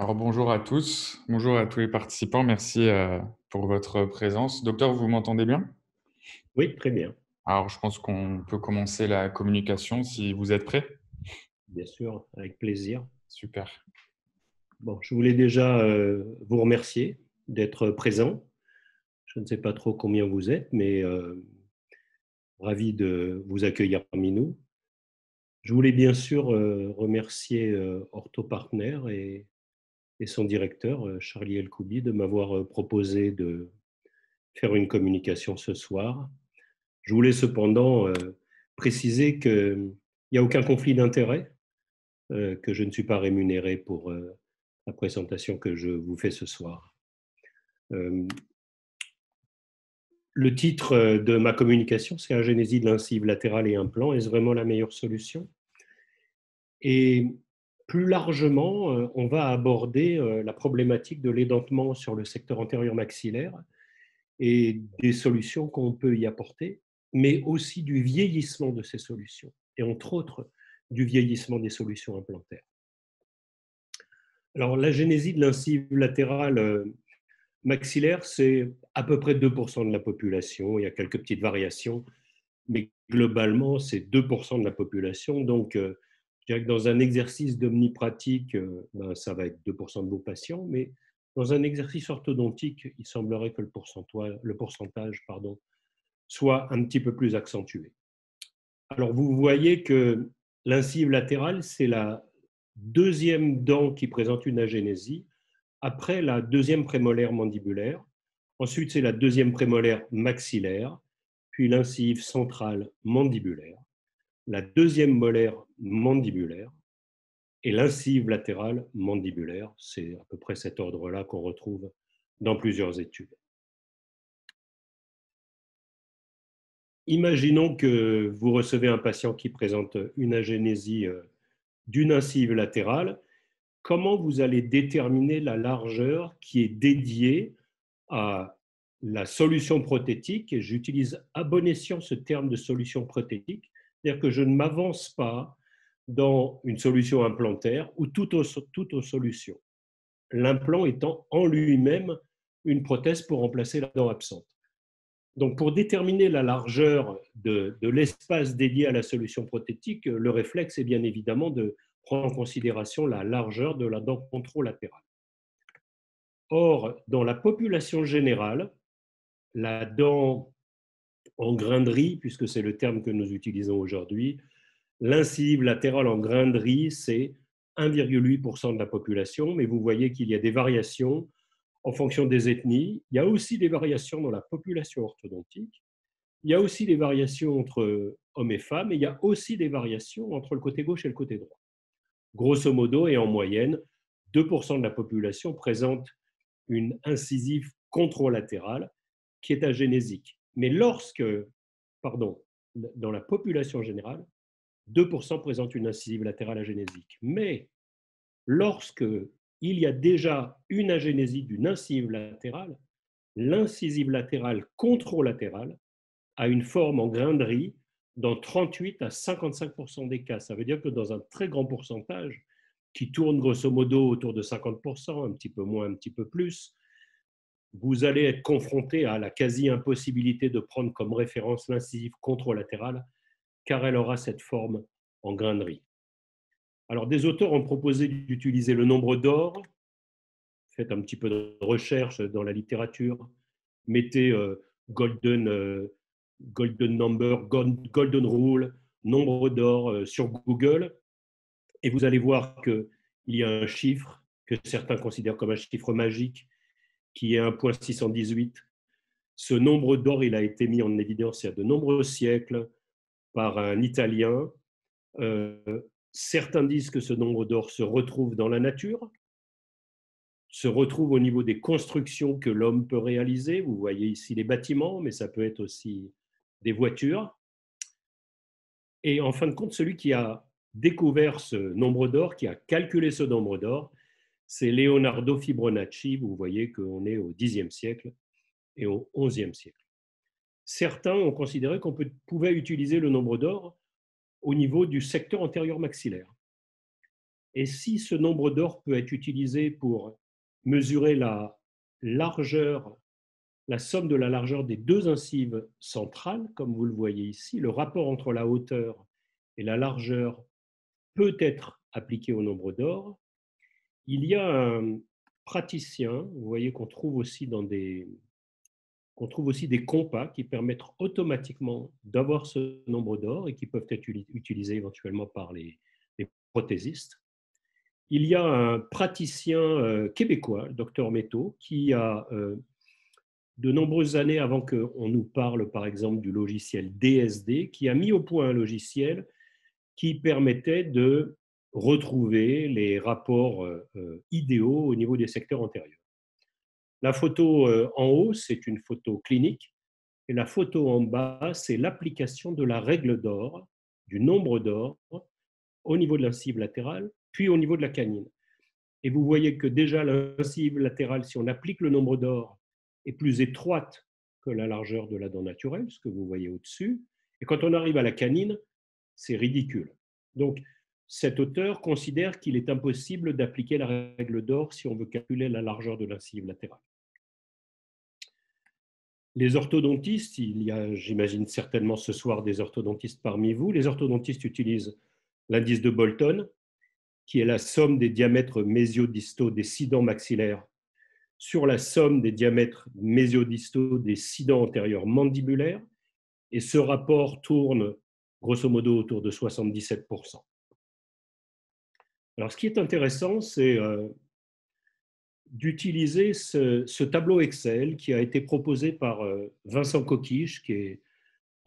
Alors bonjour à tous, bonjour à tous les participants, merci pour votre présence. Docteur, vous m'entendez bien? Oui, très bien, Alors je pense qu'on peut commencer la communication si vous êtes prêts. bien sûr, avec plaisir. Super. Bon, je voulais déjà vous remercier d'être présent. Je ne sais pas trop combien vous êtes, mais ravi de vous accueillir parmi nous. Je voulais bien sûr remercier OrthoPartner et son directeur, Charlie Elkoubi, de m'avoir proposé de faire une communication ce soir. Je voulais cependant préciser qu'il n'y a aucun conflit d'intérêt, que je ne suis pas rémunéré pour la présentation que je vous fais ce soir. Le titre de ma communication, c'est Agénésie de l'incive latérale et implant. Est-ce vraiment la meilleure solution? Et plus largement, on va aborder la problématique de l'édentement sur le secteur antérieur maxillaire et des solutions qu'on peut y apporter, mais aussi du vieillissement de ces solutions, et entre autres du vieillissement des solutions implantaires. Alors, l'agénésie de l'incive latérale maxillaire, c'est à peu près 2% de la population. Il y a quelques petites variations, mais globalement, c'est 2% de la population. Donc, je dirais que dans un exercice d'omnipratique, ben, ça va être 2% de vos patients, mais dans un exercice orthodontique, il semblerait que le pourcentage soit un petit peu plus accentué. Alors, vous voyez que l'incive latérale, c'est la deuxième dent qui présente une agénésie après la deuxième prémolaire mandibulaire. Ensuite, c'est la deuxième prémolaire maxillaire, puis l'incive centrale mandibulaire, la deuxième molaire mandibulaire et l'incive latérale mandibulaire. C'est à peu près cet ordre-là qu'on retrouve dans plusieurs études. Imaginons que vous recevez un patient qui présente une agénésie d'une incisive latérale. Comment vous allez déterminer la largeur qui est dédiée à la solution prothétique? Et j'utilise à bon escient ce terme de solution prothétique, c'est-à-dire que je ne m'avance pas dans une solution implantaire ou toute autre solution. L'implant étant en lui-même une prothèse pour remplacer la dent absente. Donc, pour déterminer la largeur de l'espace dédié à la solution prothétique, le réflexe est bien évidemment de prendre en considération la largeur de la dent contralatérale. Or, dans la population générale, la dent en grain de riz, puisque c'est le terme que nous utilisons aujourd'hui, l'incive latérale en grain de riz, c'est 1,8% de la population, mais vous voyez qu'il y a des variations en fonction des ethnies. Il y a aussi des variations dans la population orthodontique. Il y a aussi des variations entre hommes et femmes, et il y a aussi des variations entre le côté gauche et le côté droit. Grosso modo, et en moyenne, 2% de la population présente une incisive contralatérale qui est agénésique. Mais dans la population générale, 2% présentent une incisive latérale agénésique. Mais lorsque il y a déjà une agénésie d'une incisive latérale, l'incisive latérale contralatérale a une forme en grain de riz dans 38 à 55% des cas. Ça veut dire que dans un très grand pourcentage, qui tourne grosso modo autour de 50%, un petit peu moins, un petit peu plus, vous allez être confronté à la quasi-impossibilité de prendre comme référence l'incisive contralatérale, car elle aura cette forme en grain de riz. Alors, des auteurs ont proposé d'utiliser le nombre d'or. Faites un petit peu de recherche dans la littérature. Mettez golden number, golden rule, nombre d'or sur Google, et vous allez voir qu'il y a un chiffre que certains considèrent comme un chiffre magique, qui est 1,618. Ce nombre d'or, il a été mis en évidence il y a de nombreux siècles par un Italien. Certains disent que ce nombre d'or se retrouve dans la nature, se retrouve au niveau des constructions que l'homme peut réaliser. Vous voyez ici les bâtiments, mais ça peut être aussi des voitures. Et en fin de compte, celui qui a découvert ce nombre d'or, qui a calculé ce nombre d'or, c'est Leonardo Fibonacci. Vous voyez qu'on est au Xe siècle et au XIe siècle. Certains ont considéré qu'on pouvait utiliser le nombre d'or au niveau du secteur antérieur maxillaire. Et si ce nombre d'or peut être utilisé pour mesurer la largeur, la somme de la largeur des deux incisives centrales, comme vous le voyez ici, le rapport entre la hauteur et la largeur peut être appliqué au nombre d'or. Il y a un praticien, vous voyez qu'on trouve aussi des compas qui permettent automatiquement d'avoir ce nombre d'or et qui peuvent être utilisés éventuellement par les prothésistes. Il y a un praticien québécois, le docteur Métaux, qui a de nombreuses années avant qu'on nous parle par exemple du logiciel DSD, qui a mis au point un logiciel qui permettait de retrouver les rapports idéaux au niveau des secteurs antérieurs. La photo en haut, c'est une photo clinique, et la photo en bas, c'est l'application de la règle d'or, du nombre d'or, au niveau de l'incisive latérale, puis au niveau de la canine. Et vous voyez que déjà l'incisive latérale, si on applique le nombre d'or, est plus étroite que la largeur de la dent naturelle, ce que vous voyez au-dessus. Et quand on arrive à la canine, c'est ridicule. Donc, cet auteur considère qu'il est impossible d'appliquer la règle d'or si on veut calculer la largeur de l'incisive latérale. Les orthodontistes, il y a, j'imagine certainement ce soir des orthodontistes parmi vous, les orthodontistes utilisent l'indice de Bolton, qui est la somme des diamètres mésiodistaux des 6 dents maxillaires sur la somme des diamètres mésiodistaux des 6 dents antérieures mandibulaires, et ce rapport tourne grosso modo autour de 77%. Alors, ce qui est intéressant, c'est d'utiliser ce tableau Excel qui a été proposé par Vincent Coquiche, qui est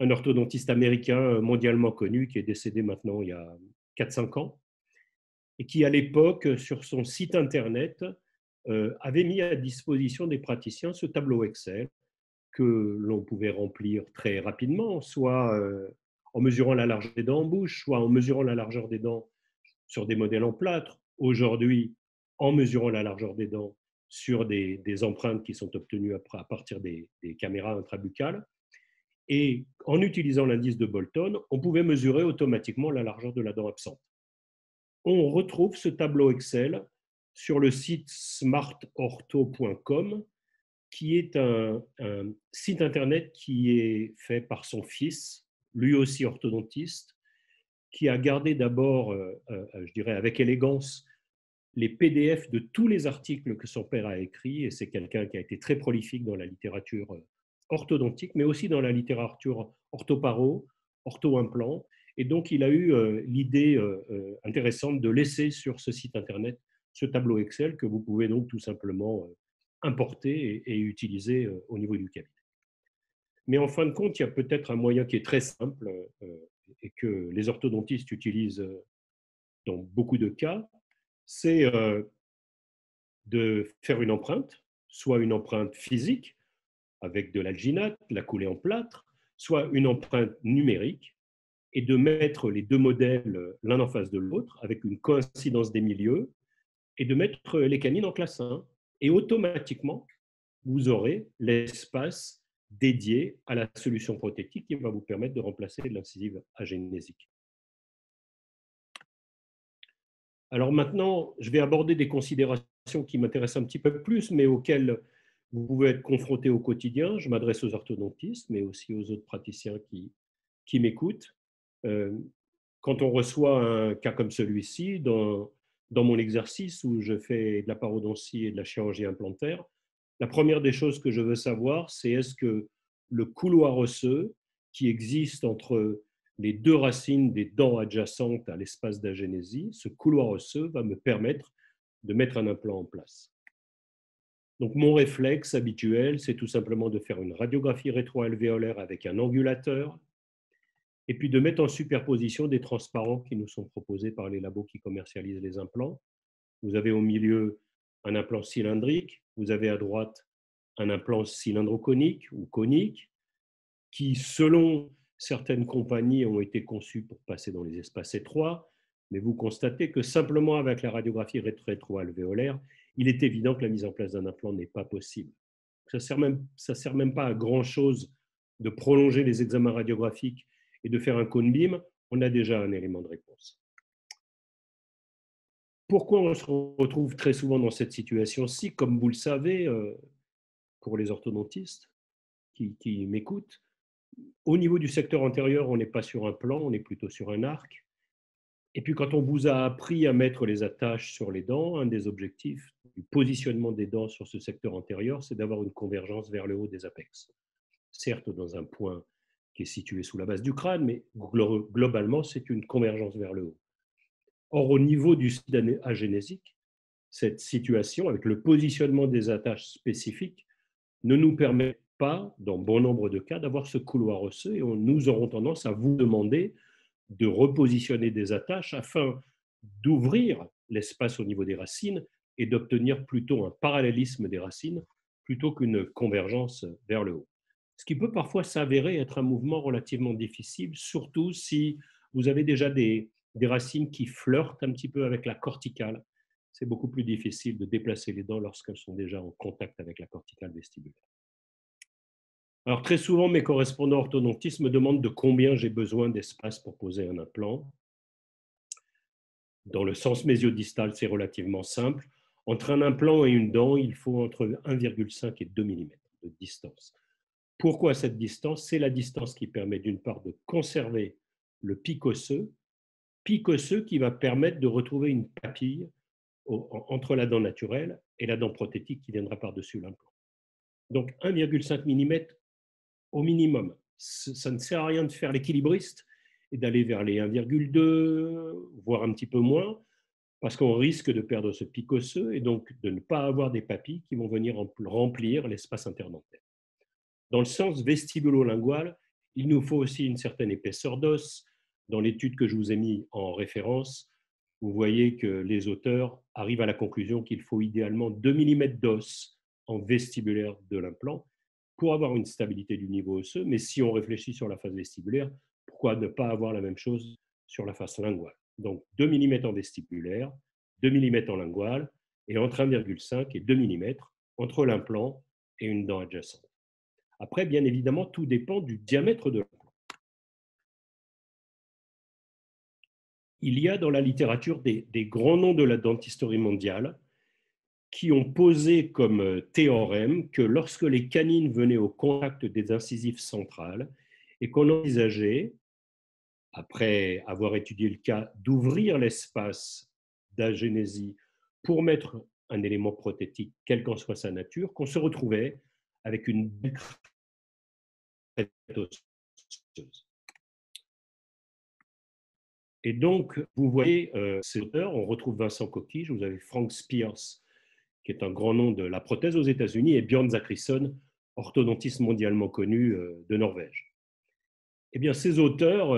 un orthodontiste américain mondialement connu, qui est décédé maintenant il y a 4-5 ans, et qui, à l'époque, sur son site internet, avait mis à disposition des praticiens ce tableau Excel que l'on pouvait remplir très rapidement, soit en mesurant la largeur des dents en bouche, soit en mesurant la largeur des dents sur des modèles en plâtre. Aujourd'hui, en mesurant la largeur des dents sur des empreintes qui sont obtenues à partir des caméras intrabuccales. Et en utilisant l'indice de Bolton, on pouvait mesurer automatiquement la largeur de la dent absente. On retrouve ce tableau Excel sur le site smartortho.com, qui est un site internet qui est fait par son fils, lui aussi orthodontiste, qui a gardé d'abord, je dirais avec élégance, les PDF de tous les articles que son père a écrits, et c'est quelqu'un qui a été très prolifique dans la littérature orthodontique, mais aussi dans la littérature orthoparo, ortho-implant, et donc il a eu l'idée intéressante de laisser sur ce site internet ce tableau Excel que vous pouvez donc tout simplement importer et utiliser au niveau du cabinet. Mais en fin de compte, il y a peut-être un moyen qui est très simple et que les orthodontistes utilisent dans beaucoup de cas, c'est de faire une empreinte, soit une empreinte physique avec de l'alginate, la coulée en plâtre, soit une empreinte numérique, et de mettre les deux modèles l'un en face de l'autre avec une coïncidence des milieux, et de mettre les canines en classe 1. Et automatiquement, vous aurez l'espace dédié à la solution prothétique qui va vous permettre de remplacer l'incisive agénésique. Alors maintenant, je vais aborder des considérations qui m'intéressent un petit peu plus, mais auxquelles vous pouvez être confronté au quotidien. Je m'adresse aux orthodontistes, mais aussi aux autres praticiens qui m'écoutent. Quand on reçoit un cas comme celui-ci, dans mon exercice où je fais de la parodontie et de la chirurgie implantaire, la première des choses que je veux savoir, c'est est-ce que le couloir osseux qui existe entre les deux racines des dents adjacentes à l'espace d'agénésie, ce couloir osseux va me permettre de mettre un implant en place. Donc mon réflexe habituel, c'est tout simplement de faire une radiographie rétroalvéolaire avec un angulateur et puis de mettre en superposition des transparents qui nous sont proposés par les labos qui commercialisent les implants. Vous avez au milieu un implant cylindrique, vous avez à droite un implant cylindroconique ou conique qui, selon certaines compagnies, ont été conçus pour passer dans les espaces étroits, mais vous constatez que simplement avec la radiographie rétroalvéolaire, il est évident que la mise en place d'un implant n'est pas possible. Ça ne sert même pas à grand-chose de prolonger les examens radiographiques et de faire un cone beam, on a déjà un élément de réponse. Pourquoi on se retrouve très souvent dans cette situation-ci? Comme vous le savez, pour les orthodontistes qui m'écoutent, au niveau du secteur antérieur, on n'est pas sur un plan, on est plutôt sur un arc. Et puis quand on vous a appris à mettre les attaches sur les dents, un des objectifs du positionnement des dents sur ce secteur antérieur, c'est d'avoir une convergence vers le haut des apex. Certes, dans un point qui est situé sous la base du crâne, mais globalement, c'est une convergence vers le haut. Or, au niveau du site agénésique, cette situation, avec le positionnement des attaches spécifiques, ne nous permet pas, dans bon nombre de cas, d'avoir ce couloir osseux et nous aurons tendance à vous demander de repositionner des attaches afin d'ouvrir l'espace au niveau des racines et d'obtenir plutôt un parallélisme des racines plutôt qu'une convergence vers le haut. Ce qui peut parfois s'avérer être un mouvement relativement difficile, surtout si vous avez déjà des racines qui flirtent un petit peu avec la corticale. C'est beaucoup plus difficile de déplacer les dents lorsqu'elles sont déjà en contact avec la corticale vestibulaire. Alors très souvent, mes correspondants orthodontistes me demandent de combien j'ai besoin d'espace pour poser un implant. Dans le sens mésiodistal, c'est relativement simple. Entre un implant et une dent, il faut entre 1,5 et 2 mm de distance. Pourquoi cette distance? C'est la distance qui permet d'une part de conserver le pic osseux qui va permettre de retrouver une papille entre la dent naturelle et la dent prothétique qui viendra par-dessus l'implant. Donc 1,5 mm au minimum. Ça ne sert à rien de faire l'équilibriste et d'aller vers les 1,2, voire un petit peu moins, parce qu'on risque de perdre ce pic osseux et donc de ne pas avoir des papilles qui vont venir remplir l'espace interdentaire. Dans le sens vestibulo-lingual, il nous faut aussi une certaine épaisseur d'os. Dans l'étude que je vous ai mis en référence, vous voyez que les auteurs arrivent à la conclusion qu'il faut idéalement 2 mm d'os en vestibulaire de l'implant pour avoir une stabilité du niveau osseux. Mais si on réfléchit sur la face vestibulaire, pourquoi ne pas avoir la même chose sur la face linguale? Donc 2 mm en vestibulaire, 2 mm en lingual, et entre 1,5 et 2 mm entre l'implant et une dent adjacente. Après, bien évidemment, tout dépend du diamètre de l'implant. Il y a dans la littérature des grands noms de la dentisterie mondiale qui ont posé comme théorème que lorsque les canines venaient au contact des incisives centrales et qu'on envisageait, après avoir étudié le cas, d'ouvrir l'espace d'agénésie pour mettre un élément prothétique, quelle qu'en soit sa nature, qu'on se retrouvait avec une belle crête osseuse. Et donc, vous voyez ces auteurs, on retrouve Vincent Coquille, vous avez Frank Spears, qui est un grand nom de la prothèse aux États-Unis, et Björn Zachrisson, orthodontiste mondialement connu de Norvège. Eh bien, ces auteurs,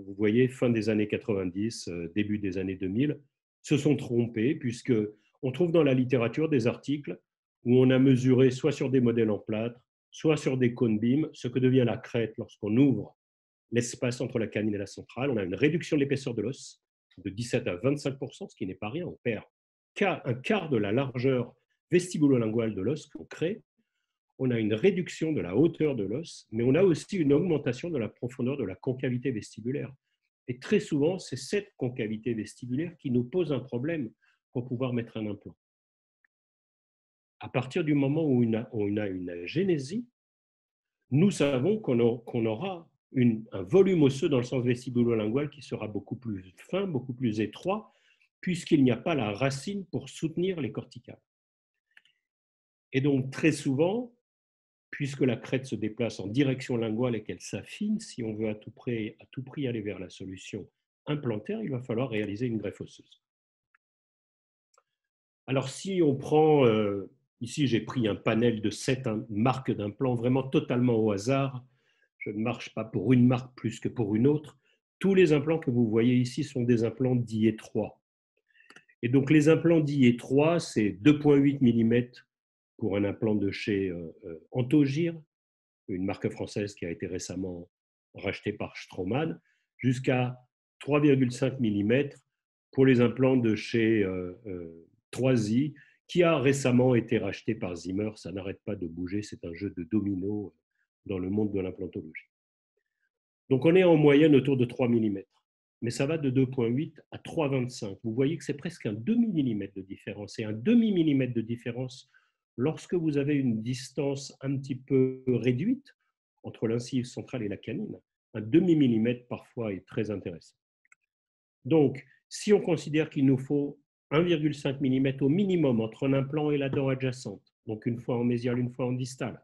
vous voyez, fin des années 90, début des années 2000, se sont trompés, puisqu'on trouve dans la littérature des articles où on a mesuré soit sur des modèles en plâtre, soit sur des cônes BIM, ce que devient la crête lorsqu'on ouvre l'espace entre la canine et la centrale. On a une réduction de l'épaisseur de l'os de 17 à 25%, ce qui n'est pas rien. On perd un quart de la largeur vestibulo-linguale de l'os qu'on crée. On a une réduction de la hauteur de l'os, mais on a aussi une augmentation de la profondeur de la concavité vestibulaire. Et très souvent, c'est cette concavité vestibulaire qui nous pose un problème pour pouvoir mettre un implant. À partir du moment où on a une agénésie, nous savons qu'on aura un volume osseux dans le sens vestibulo-lingual qui sera beaucoup plus fin, beaucoup plus étroit, puisqu'il n'y a pas la racine pour soutenir les corticales. Et donc, très souvent, puisque la crête se déplace en direction linguale et qu'elle s'affine, si on veut à tout prix aller vers la solution implantaire, il va falloir réaliser une greffe osseuse. Alors, si on prend, ici j'ai pris un panel de 7 marques d'implants vraiment totalement au hasard, je ne marche pas pour une marque plus que pour une autre. Tous les implants que vous voyez ici sont des implants dits étroits. Et donc les implants dits étroits, c'est 2,8 mm pour un implant de chez Antogir, une marque française qui a été récemment rachetée par Straumann, jusqu'à 3,5 mm pour les implants de chez Troisi, qui a récemment été racheté par Zimmer. Ça n'arrête pas de bouger, c'est un jeu de dominos dans le monde de l'implantologie. Donc on est en moyenne autour de 3 mm. mais ça va de 2,8 à 3,25. Vous voyez que c'est presque un demi-millimètre de différence. Et un demi-millimètre de différence, lorsque vous avez une distance un petit peu réduite entre l'incive centrale et la canine, un demi-millimètre parfois est très intéressant. Donc, si on considère qu'il nous faut 1,5 mm au minimum entre l'implant et la dent adjacente, donc une fois en mésial, une fois en distal,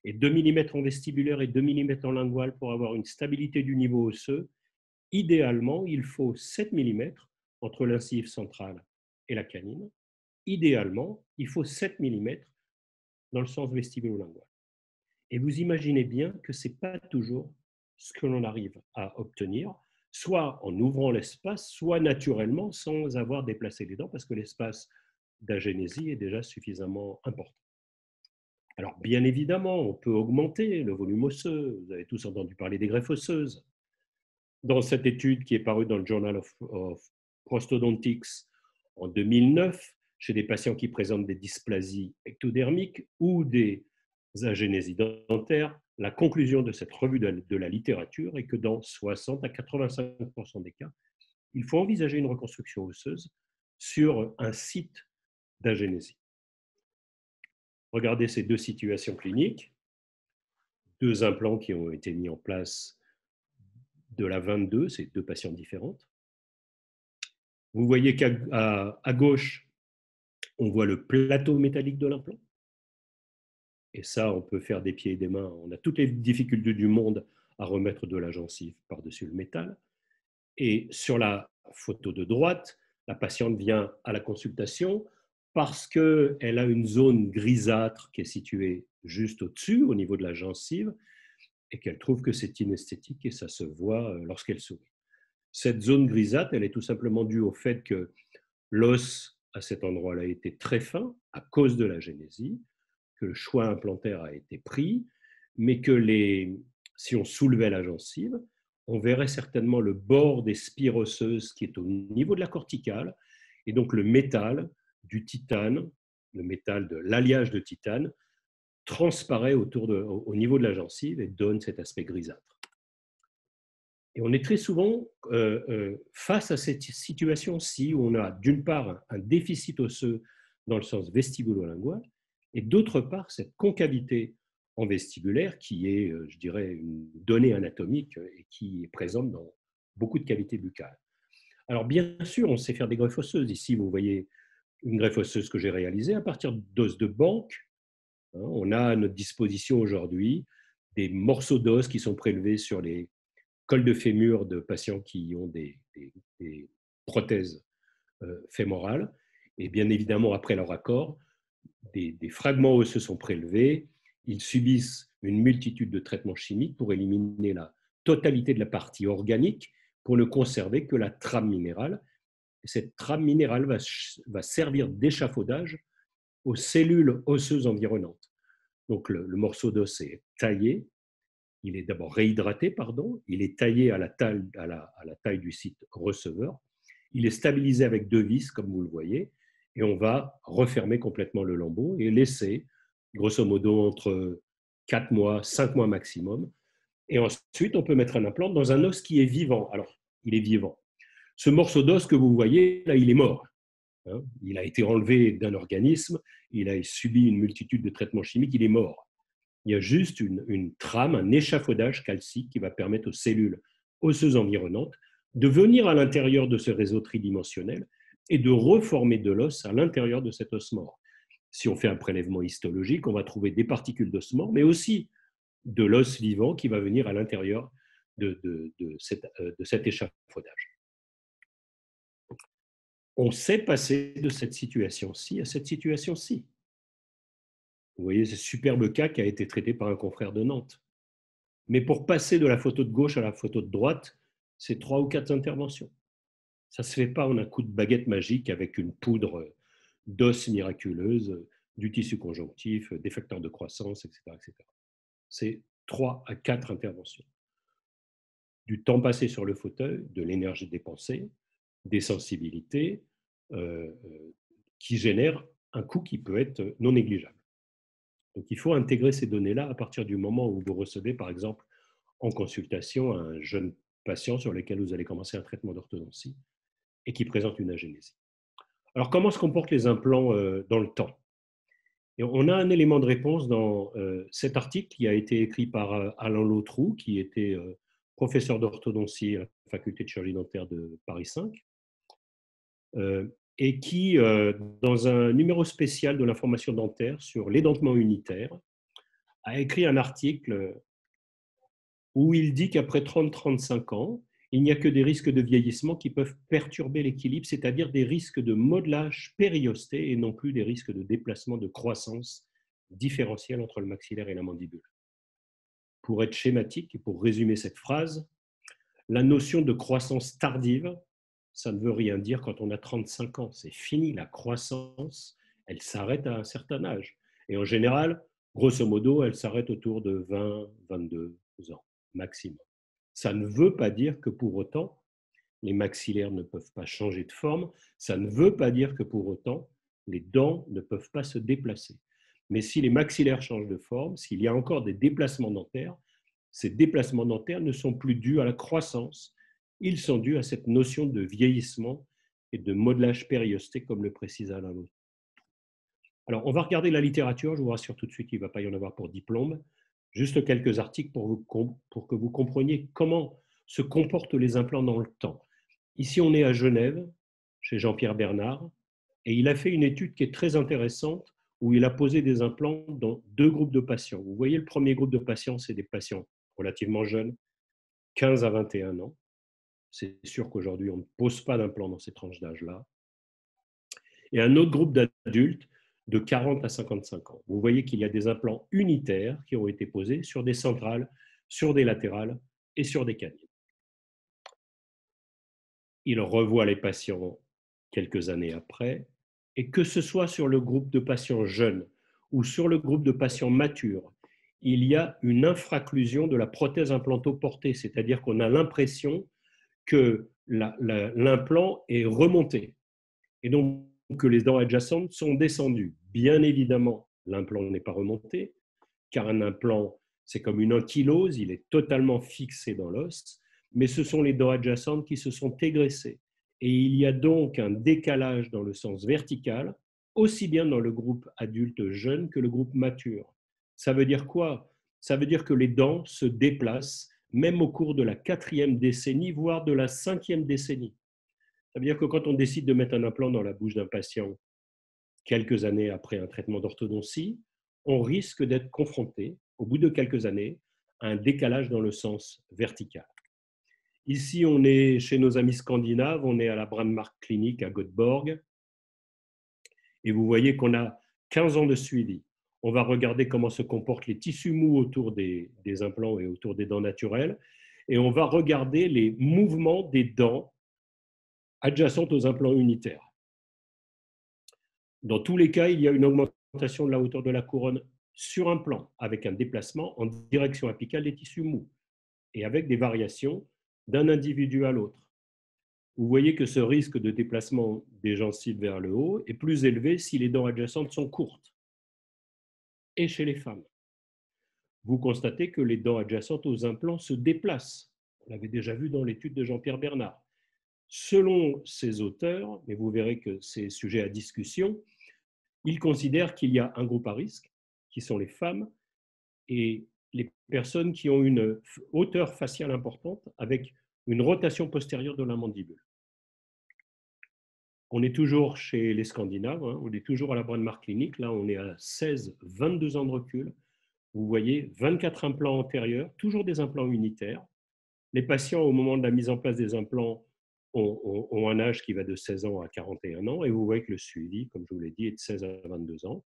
et 2 mm en vestibulaire et 2 mm en lingual pour avoir une stabilité du niveau osseux, idéalement, il faut 7 mm entre l'incive centrale et la canine. Idéalement, il faut 7 mm dans le sens vestibulo-lingual. Et vous imaginez bien que ce n'est pas toujours ce que l'on arrive à obtenir, soit en ouvrant l'espace, soit naturellement sans avoir déplacé les dents, parce que l'espace d'agénésie est déjà suffisamment important. Alors, bien évidemment, on peut augmenter le volume osseux. Vous avez tous entendu parler des greffes osseuses. Dans cette étude qui est parue dans le Journal of Prosthodontics en 2009, chez des patients qui présentent des dysplasies ectodermiques ou des agénésies dentaires, la conclusion de cette revue de la littérature est que dans 60 à 85% des cas, il faut envisager une reconstruction osseuse sur un site d'agénésie. Regardez ces deux situations cliniques, deux implants qui ont été mis en place de la 22, c'est deux patients différentes. Vous voyez qu'à gauche, on voit le plateau métallique de l'implant. Et ça, on peut faire des pieds et des mains. On a toutes les difficultés du monde à remettre de la gencive par-dessus le métal. Et sur la photo de droite, la patiente vient à la consultation parce qu'elle a une zone grisâtre qui est située juste au-dessus, au niveau de la gencive, et qu'elle trouve que c'est inesthétique et ça se voit lorsqu'elle sourit. Cette zone grisâtre, elle est tout simplement due au fait que l'os à cet endroit-là a été très fin à cause de la génésie, que le choix implantaire a été pris, mais que si on soulevait la gencive, on verrait certainement le bord des spires osseuses qui est au niveau de la corticale, et donc le métal du titane, le métal de l'alliage de titane, transparaît au niveau de la gencive et donne cet aspect grisâtre. Et on est très souvent face à cette situation-ci où on a d'une part un déficit osseux dans le sens vestibulo-lingual et d'autre part cette concavité en vestibulaire qui est, je dirais, une donnée anatomique et qui est présente dans beaucoup de cavités buccales. Alors bien sûr, on sait faire des greffes osseuses. Ici, vous voyez une greffe osseuse que j'ai réalisée à partir d'os de banque. On a à notre disposition aujourd'hui des morceaux d'os qui sont prélevés sur les col de fémur de patients qui ont des prothèses fémorales. Et bien évidemment, après leur accord, des fragments osseux sont prélevés. Ils subissent une multitude de traitements chimiques pour éliminer la totalité de la partie organique pour ne conserver que la trame minérale. Et cette trame minérale va servir d'échafaudage aux cellules osseuses environnantes. Donc le morceau d'os est taillé, il est d'abord réhydraté, il est taillé à la taille du site receveur, il est stabilisé avec deux vis, comme vous le voyez, et on va refermer complètement le lambeau et laisser, grosso modo, entre 4 mois, 5 mois maximum. Et ensuite, on peut mettre un implant dans un os qui est vivant. Alors, il est vivant. Ce morceau d'os que vous voyez, là, il est mort. Il a été enlevé d'un organisme, il a subi une multitude de traitements chimiques, il est mort. Il y a juste une trame, un échafaudage calcique qui va permettre aux cellules osseuses environnantes de venir à l'intérieur de ce réseau tridimensionnel et de reformer de l'os à l'intérieur de cet os mort. Si on fait un prélèvement histologique, on va trouver des particules d'os mort, mais aussi de l'os vivant qui va venir à l'intérieur de cet échafaudage. On sait passer de cette situation-ci à cette situation-ci. Vous voyez ce superbe cas qui a été traité par un confrère de Nantes. Mais pour passer de la photo de gauche à la photo de droite, c'est 3 ou 4 interventions. Ça ne se fait pas en un coup de baguette magique avec une poudre d'os miraculeuse, du tissu conjonctif, des facteurs de croissance, etc. etc. C'est 3 à 4 interventions. Du temps passé sur le fauteuil, de l'énergie dépensée, des sensibilités qui génèrent un coût qui peut être non négligeable. Donc il faut intégrer ces données-là à partir du moment où vous recevez, par exemple, en consultation un jeune patients sur lesquels vous allez commencer un traitement d'orthodontie et qui présentent une agénésie. Alors, comment se comportent les implants dans le temps? Et on a un élément de réponse dans cet article qui a été écrit par Alain Lautroux, qui était professeur d'orthodontie à la faculté de chirurgie dentaire de Paris 5, et qui, dans un numéro spécial de l'information dentaire sur l'édentement unitaire, a écrit un article où il dit qu'après 30-35 ans, il n'y a que des risques de vieillissement qui peuvent perturber l'équilibre, c'est-à-dire des risques de modelage périosté et non plus des risques de déplacement de croissance différentielle entre le maxillaire et la mandibule. Pour être schématique et pour résumer cette phrase, la notion de croissance tardive, ça ne veut rien dire quand on a 35 ans. C'est fini, la croissance, elle s'arrête à un certain âge. Et en général, grosso modo, elle s'arrête autour de 20-22 ans maximum. Ça ne veut pas dire que pour autant, les maxillaires ne peuvent pas changer de forme. Ça ne veut pas dire que pour autant, les dents ne peuvent pas se déplacer. Mais si les maxillaires changent de forme, s'il y a encore des déplacements dentaires, ces déplacements dentaires ne sont plus dus à la croissance, ils sont dus à cette notion de vieillissement et de modelage périosté, comme le précise Alain Lautroux. Alors, on va regarder la littérature, je vous rassure tout de suite, il ne va pas y en avoir pour diplôme. Juste quelques articles pour que vous compreniez comment se comportent les implants dans le temps. Ici, on est à Genève, chez Jean-Pierre Bernard, et il a fait une étude qui est très intéressante où il a posé des implants dans 2 groupes de patients. Vous voyez, le premier groupe de patients, c'est des patients relativement jeunes, 15 à 21 ans. C'est sûr qu'aujourd'hui, on ne pose pas d'implants dans ces tranches d'âge-là. Et un autre groupe d'adultes de 40 à 55 ans. Vous voyez qu'il y a des implants unitaires qui ont été posés sur des centrales, sur des latérales et sur des canines. Il revoit les patients quelques années après, et que ce soit sur le groupe de patients jeunes ou sur le groupe de patients matures, il y a une infraclusion de la prothèse implantoportée, c'est-à-dire qu'on a l'impression que l'implant est remonté et donc que les dents adjacentes sont descendues. Bien évidemment, l'implant n'est pas remonté, car un implant, c'est comme une ankylose, il est totalement fixé dans l'os, mais ce sont les dents adjacentes qui se sont égressées. Et il y a donc un décalage dans le sens vertical, aussi bien dans le groupe adulte jeune que le groupe mature. Ça veut dire quoi? Ça veut dire que les dents se déplacent, même au cours de la 4e décennie, voire de la 5e décennie. Ça veut dire que quand on décide de mettre un implant dans la bouche d'un patient quelques années après un traitement d'orthodontie, on risque d'être confronté, au bout de quelques années, à un décalage dans le sens vertical. Ici, on est chez nos amis scandinaves, on est à la Brandmark Clinic à Göteborg, et vous voyez qu'on a 15 ans de suivi. On va regarder comment se comportent les tissus mous autour des implants et autour des dents naturelles, et on va regarder les mouvements des dents adjacentes aux implants unitaires. Dans tous les cas, il y a une augmentation de la hauteur de la couronne sur un plan, avec un déplacement en direction apicale des tissus mous, et avec des variations d'un individu à l'autre. Vous voyez que ce risque de déplacement des gencives vers le haut est plus élevé si les dents adjacentes sont courtes, et chez les femmes. Vous constatez que les dents adjacentes aux implants se déplacent. On l'avait déjà vu dans l'étude de Jean-Pierre Bernard. Selon ces auteurs, mais vous verrez que c'est sujet à discussion, ils considèrent qu'il y a un groupe à risque, qui sont les femmes et les personnes qui ont une hauteur faciale importante avec une rotation postérieure de la mandibule. On est toujours chez les Scandinaves, hein, on est toujours à la Brandmark Clinic, là on est à 16-22 ans de recul. Vous voyez 24 implants antérieurs, toujours des implants unitaires. Les patients, au moment de la mise en place des implants, ont un âge qui va de 16 ans à 41 ans, et vous voyez que le suivi, comme je vous l'ai dit, est de 16 à 22 ans.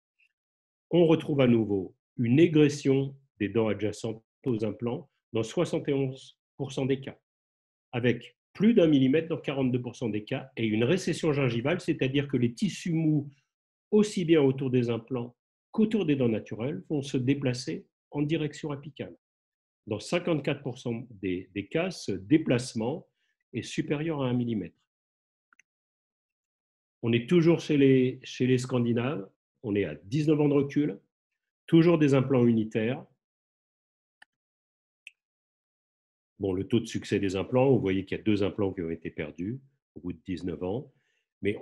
On retrouve à nouveau une égression des dents adjacentes aux implants dans 71% des cas, avec plus d'1 millimètre dans 42% des cas, et une récession gingivale, c'est-à-dire que les tissus mous, aussi bien autour des implants qu'autour des dents naturelles, vont se déplacer en direction apicale. Dans 54% des cas, ce déplacement est supérieur à 1 millimètre. On est toujours chez les Scandinaves, on est à 19 ans de recul, toujours des implants unitaires. Bon, le taux de succès des implants, vous voyez qu'il y a 2 implants qui ont été perdus au bout de 19 ans, mais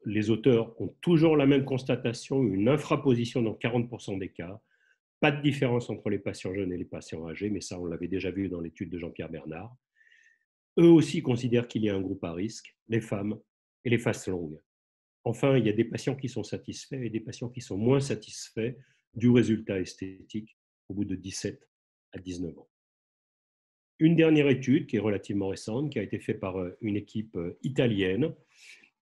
les auteurs ont toujours la même constatation, une infraposition dans 40% des cas, pas de différence entre les patients jeunes et les patients âgés, mais ça, on l'avait déjà vu dans l'étude de Jean-Pierre Bernard. Eux aussi considèrent qu'il y a un groupe à risque, les femmes et les faces longues. Enfin, il y a des patients qui sont satisfaits et des patients qui sont moins satisfaits du résultat esthétique au bout de 17 à 19 ans. Une dernière étude qui est relativement récente, qui a été faite par une équipe italienne.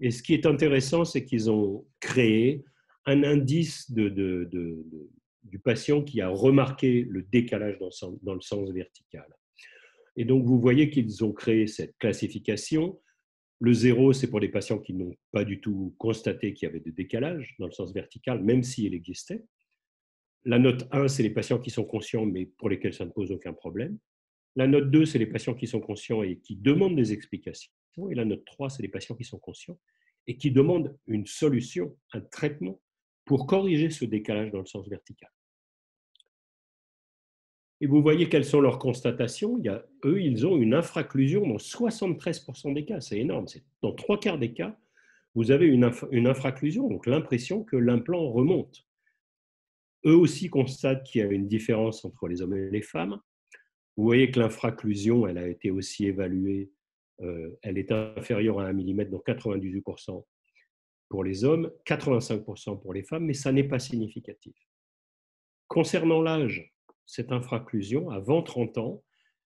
Et ce qui est intéressant, c'est qu'ils ont créé un indice du patient qui a remarqué le décalage dans le sens vertical. Et donc, vous voyez qu'ils ont créé cette classification. Le 0, c'est pour les patients qui n'ont pas du tout constaté qu'il y avait de décalage dans le sens vertical, même s'il existait. La note 1, c'est les patients qui sont conscients, mais pour lesquels ça ne pose aucun problème. La note 2, c'est les patients qui sont conscients et qui demandent des explications. Et la note 3, c'est les patients qui sont conscients et qui demandent une solution, un traitement pour corriger ce décalage dans le sens vertical. Et vous voyez quelles sont leurs constatations. Eux, ils ont une infraclusion dans 73% des cas. C'est énorme. Dans 3 quarts des cas, vous avez une infraclusion, donc l'impression que l'implant remonte. Eux aussi constatent qu'il y a une différence entre les hommes et les femmes. Vous voyez que l'infraclusion, elle a été aussi évaluée, elle est inférieure à 1 mm, donc 98% pour les hommes, 85% pour les femmes, mais ça n'est pas significatif. Concernant l'âge, cette infraclusion, avant 30 ans,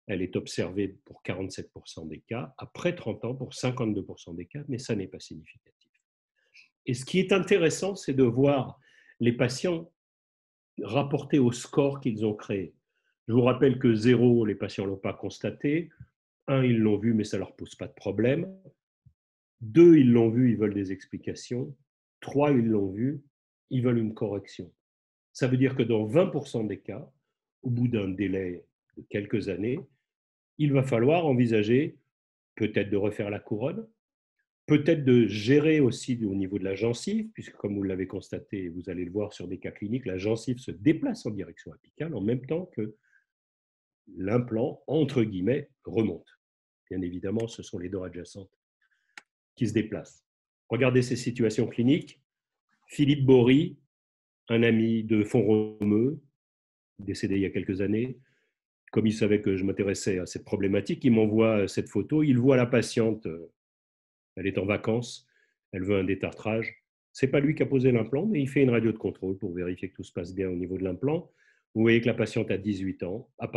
elle est observée pour 47% des cas, après 30 ans pour 52% des cas, mais ça n'est pas significatif. Et ce qui est intéressant, c'est de voir les patients rapportés au score qu'ils ont créé. Je vous rappelle que 0, les patients ne l'ont pas constaté. 1, ils l'ont vu, mais ça ne leur pose pas de problème. 2, ils l'ont vu, ils veulent des explications. 3, ils l'ont vu, ils veulent une correction. Ça veut dire que dans 20% des cas, au bout d'un délai de quelques années, il va falloir envisager peut-être de refaire la couronne, peut-être de gérer aussi au niveau de la gencive, puisque comme vous l'avez constaté, vous allez le voir sur des cas cliniques, la gencive se déplace en direction apicale en même temps que l'implant, entre guillemets, remonte. Bien évidemment, ce sont les dents adjacentes qui se déplacent. Regardez ces situations cliniques. Philippe Bory, un ami de Font-Romeu, décédé il y a quelques années, comme il savait que je m'intéressais à cette problématique, il m'envoie cette photo. Il voit la patiente, elle est en vacances, elle veut un détartrage. Ce n'est pas lui qui a posé l'implant, mais il fait une radio de contrôle pour vérifier que tout se passe bien au niveau de l'implant. Vous voyez que la patiente a 18 ans, à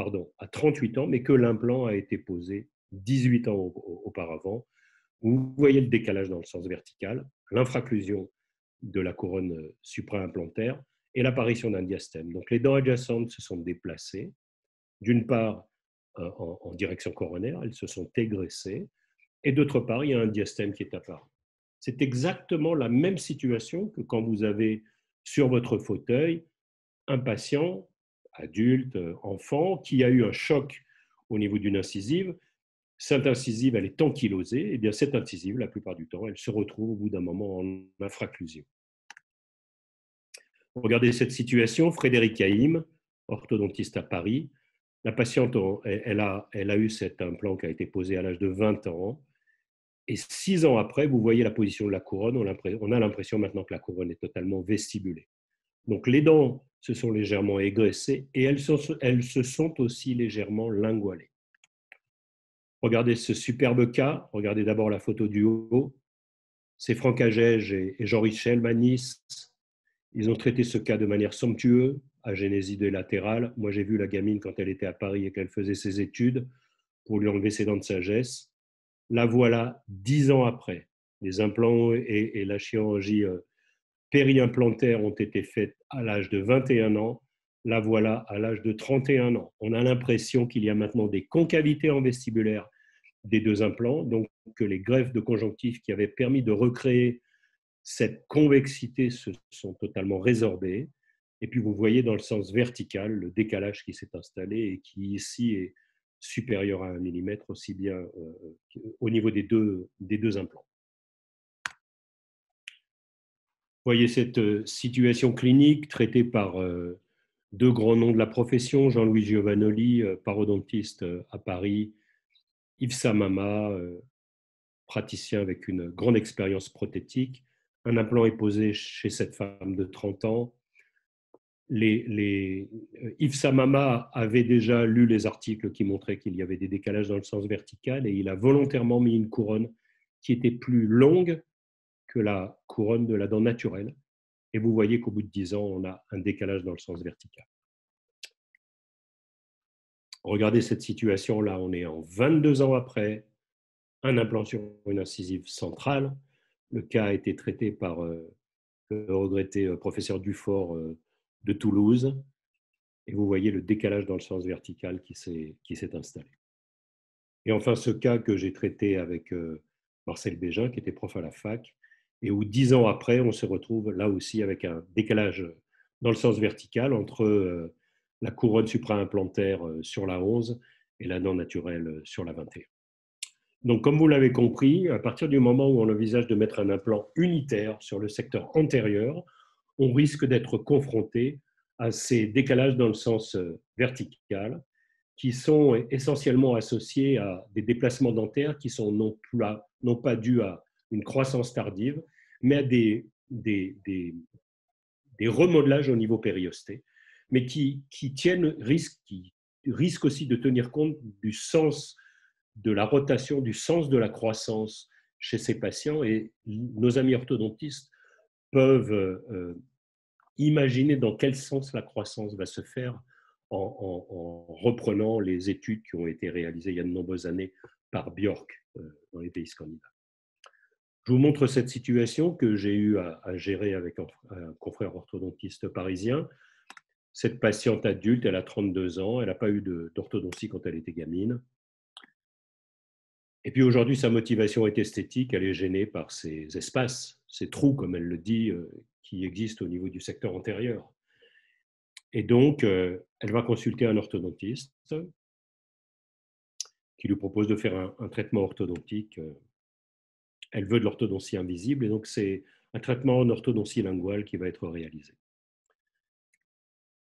38 ans, mais que l'implant a été posé 18 ans auparavant. Vous voyez le décalage dans le sens vertical, l'infraclusion de la couronne supra-implantaire et l'apparition d'un diastème. Donc les dents adjacentes se sont déplacées, d'une part en direction coronaire, elles se sont égressées, et d'autre part, il y a un diastème qui est apparu. C'est exactement la même situation que quand vous avez sur votre fauteuil un patient, adulte, enfant, qui a eu un choc au niveau d'une incisive. Cette incisive, elle est ankylosée, et bien cette incisive, la plupart du temps, elle se retrouve au bout d'un moment en infraclusion. Regardez cette situation, Frédéric Haïm, orthodontiste à Paris. La patiente, elle a eu cet implant qui a été posé à l'âge de 20 ans. Et 6 ans après, vous voyez la position de la couronne. On a l'impression maintenant que la couronne est totalement vestibulée. Donc les dents se sont légèrement égressées et elles se sont aussi légèrement lingualées. Regardez ce superbe cas. Regardez d'abord la photo du haut. C'est Franck Agege et Jean-Richel Manis. Ils ont traité ce cas de manière somptueuse, agénésie latérale. Moi, j'ai vu la gamine quand elle était à Paris et qu'elle faisait ses études pour lui enlever ses dents de sagesse. La voilà 10 ans après. Les implants et la chirurgie périimplantaire ont été faites à l'âge de 21 ans. La voilà à l'âge de 31 ans. On a l'impression qu'il y a maintenant des concavités en vestibulaire des 2 implants, donc que les greffes de conjonctif qui avaient permis de recréer cette convexité se sont totalement résorbées. Et puis vous voyez dans le sens vertical le décalage qui s'est installé et qui ici est supérieur à 1 mm, aussi bien au niveau des deux implants. Vous voyez cette situation clinique traitée par deux grands noms de la profession, Jean-Louis Giovanoli, parodontiste à Paris, Yves Samama, praticien avec une grande expérience prothétique. Un implant est posé chez cette femme de 30 ans. Yves Samama avait déjà lu les articles qui montraient qu'il y avait des décalages dans le sens vertical et il a volontairement mis une couronne qui était plus longue que la couronne de la dent naturelle. Et vous voyez qu'au bout de 10 ans, on a un décalage dans le sens vertical. Regardez cette situation-là, on est en 22 ans après, un implant sur une incisive centrale. Le cas a été traité par le regretté professeur Dufort de Toulouse. Et vous voyez le décalage dans le sens vertical qui s'est installé. Et enfin, ce cas que j'ai traité avec Marcel Bégin, qui était prof à la fac, et où 10 ans après, on se retrouve là aussi avec un décalage dans le sens vertical entre la couronne supra-implantaire sur la 11 et la dent naturelle sur la 21. Donc, comme vous l'avez compris, à partir du moment où on envisage de mettre un implant unitaire sur le secteur antérieur, on risque d'être confronté à ces décalages dans le sens vertical qui sont essentiellement associés à des déplacements dentaires qui sont non pas dus à une croissance tardive, mais à des remodelages au niveau périosté, mais qui risquent aussi de tenir compte du sens de la rotation, du sens de la croissance chez ces patients. Et nos amis orthodontistes peuvent imaginer dans quel sens la croissance va se faire en reprenant les études qui ont été réalisées il y a de nombreuses années par Björk dans les pays scandinaves. Je vous montre cette situation que j'ai eu à gérer avec un confrère orthodontiste parisien. Cette patiente adulte, elle a 32 ans, elle n'a pas eu d'orthodontie quand elle était gamine. Et puis aujourd'hui, sa motivation est esthétique, elle est gênée par ces espaces, ces trous, comme elle le dit, qui existent au niveau du secteur antérieur. Et donc, elle va consulter un orthodontiste qui lui propose de faire un traitement orthodontique. Elle veut de l'orthodontie invisible, et donc c'est un traitement en orthodontie linguale qui va être réalisé.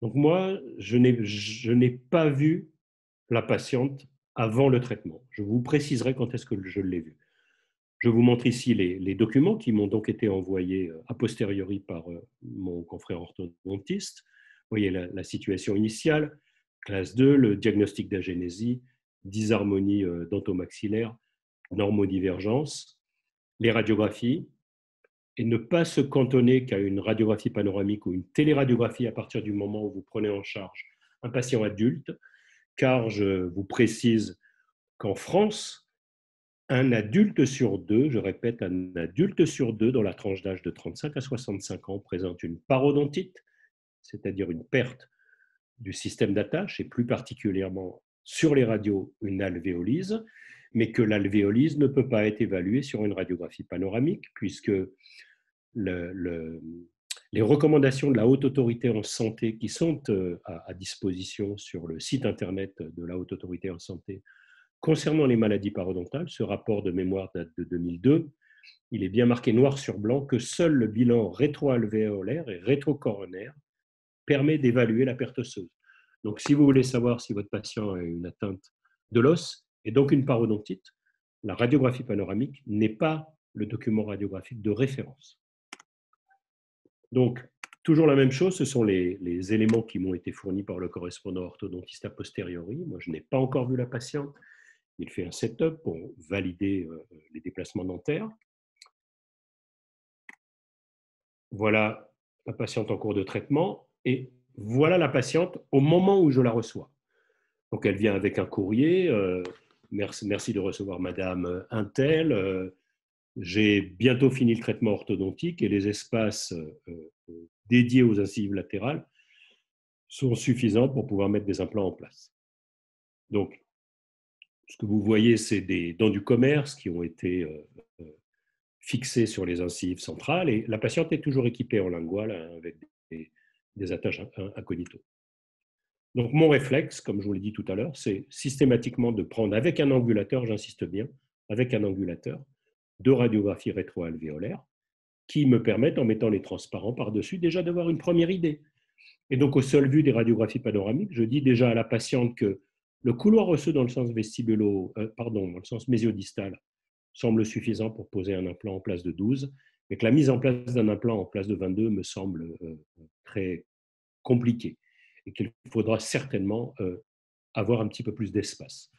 Donc moi, je n'ai pas vu la patiente avant le traitement. Je vous préciserai quand est-ce que je l'ai vue. Je vous montre ici les documents qui m'ont donc été envoyés a posteriori par mon confrère orthodontiste. Vous voyez la situation initiale, classe 2, le diagnostic d'agénésie, dysharmonie dentomaxillaire, normodivergence, les radiographies, et ne pas se cantonner qu'à une radiographie panoramique ou une téléradiographie à partir du moment où vous prenez en charge un patient adulte, car je vous précise qu'en France, un adulte sur deux, je répète, un adulte sur deux dans la tranche d'âge de 35 à 65 ans présente une parodontite, c'est-à-dire une perte du système d'attache et plus particulièrement sur les radios une alvéolyse, mais que l'alvéolyse ne peut pas être évaluée sur une radiographie panoramique puisque les recommandations de la Haute Autorité en Santé qui sont à disposition sur le site internet de la Haute Autorité en Santé concernant les maladies parodontales, ce rapport de mémoire date de 2002, il est bien marqué noir sur blanc que seul le bilan rétroalvéolaire et rétrocoronaire permet d'évaluer la perte osseuse. Donc, si vous voulez savoir si votre patient a une atteinte de l'os et donc une parodontite, la radiographie panoramique n'est pas le document radiographique de référence. Donc, toujours la même chose, ce sont les éléments qui m'ont été fournis par le correspondant orthodontiste a posteriori. Moi, je n'ai pas encore vu la patiente. Il fait un setup pour valider les déplacements dentaires. Voilà la patiente en cours de traitement et voilà la patiente au moment où je la reçois. Donc, elle vient avec un courrier. Merci de recevoir Madame Untel. J'ai bientôt fini le traitement orthodontique et les espaces dédiés aux incisives latérales sont suffisants pour pouvoir mettre des implants en place. Donc, ce que vous voyez, c'est des dents du commerce qui ont été fixées sur les incisives centrales et la patiente est toujours équipée en lingual avec des attaches incognito. Donc, mon réflexe, comme je vous l'ai dit tout à l'heure, c'est systématiquement de prendre avec un angulateur, j'insiste bien, avec un angulateur, deux radiographies rétroalvéolaires qui me permettent, en mettant les transparents par-dessus, déjà d'avoir une première idée. Et donc, au seul vu des radiographies panoramiques, je dis déjà à la patiente que le couloir osseux dans le sens dans le sens mésiodistal semble suffisant pour poser un implant en place de 12, mais que la mise en place d'un implant en place de 22 me semble très compliquée et qu'il faudra certainement avoir un petit peu plus d'espace.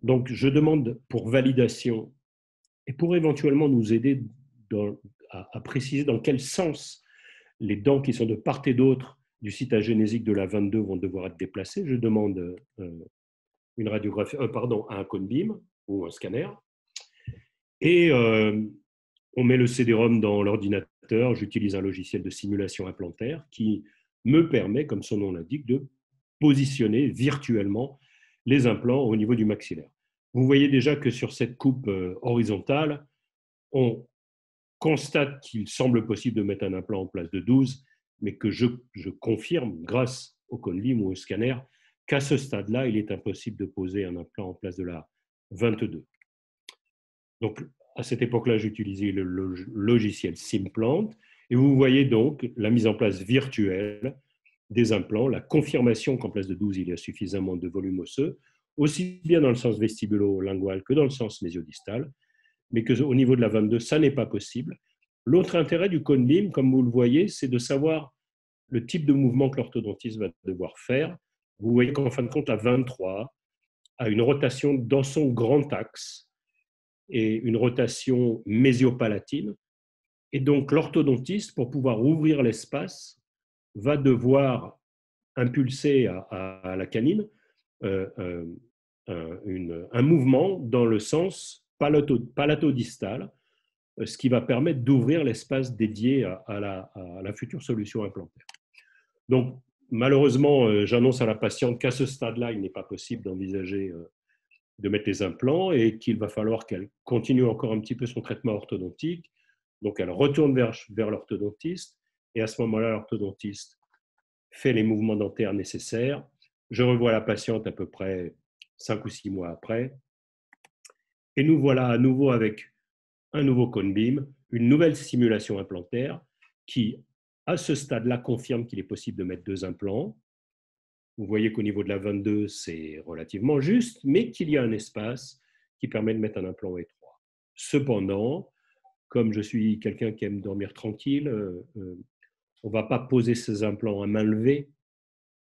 Donc, je demande pour validation et pour éventuellement nous aider à préciser dans quel sens les dents qui sont de part et d'autre du site agénésique de la 22 vont devoir être déplacées, je demande une radiographie, un cone beam ou un scanner. Et on met le CD-ROM dans l'ordinateur. J'utilise un logiciel de simulation implantaire qui me permet, comme son nom l'indique, de positionner virtuellement les implants au niveau du maxillaire. Vous voyez déjà que sur cette coupe horizontale, on constate qu'il semble possible de mettre un implant en place de 12, mais que je confirme, grâce au cone beam ou au scanner, qu'à ce stade-là, il est impossible de poser un implant en place de la 22. Donc, à cette époque-là, j'utilisais le logiciel Simplant, et vous voyez donc la mise en place virtuelle des implants, la confirmation qu'en place de 12, il y a suffisamment de volume osseux, aussi bien dans le sens vestibulo-lingual que dans le sens mésiodistal, mais qu'au niveau de la 22, ça n'est pas possible. L'autre intérêt du cone beam, comme vous le voyez, c'est de savoir le type de mouvement que l'orthodontiste va devoir faire. Vous voyez qu'en fin de compte, la 23 a une rotation dans son grand axe et une rotation mésiopalatine. Et donc, l'orthodontiste, pour pouvoir ouvrir l'espace, va devoir impulser à la canine un mouvement dans le sens palatodistal, ce qui va permettre d'ouvrir l'espace dédié à la future solution implantaire. Donc, malheureusement, j'annonce à la patiente qu'à ce stade-là, il n'est pas possible d'envisager de mettre les implants et qu'il va falloir qu'elle continue encore un petit peu son traitement orthodontique. Donc, elle retourne vers l'orthodontiste et à ce moment-là, l'orthodontiste fait les mouvements dentaires nécessaires. Je revois la patiente à peu près 5 ou 6 mois après et nous voilà à nouveau avec un nouveau cone beam, une nouvelle simulation implantaire qui, à ce stade-là, confirme qu'il est possible de mettre 2 implants. Vous voyez qu'au niveau de la 22, c'est relativement juste, mais qu'il y a un espace qui permet de mettre un implant étroit. Cependant, comme je suis quelqu'un qui aime dormir tranquille, on ne va pas poser ces implants à main levée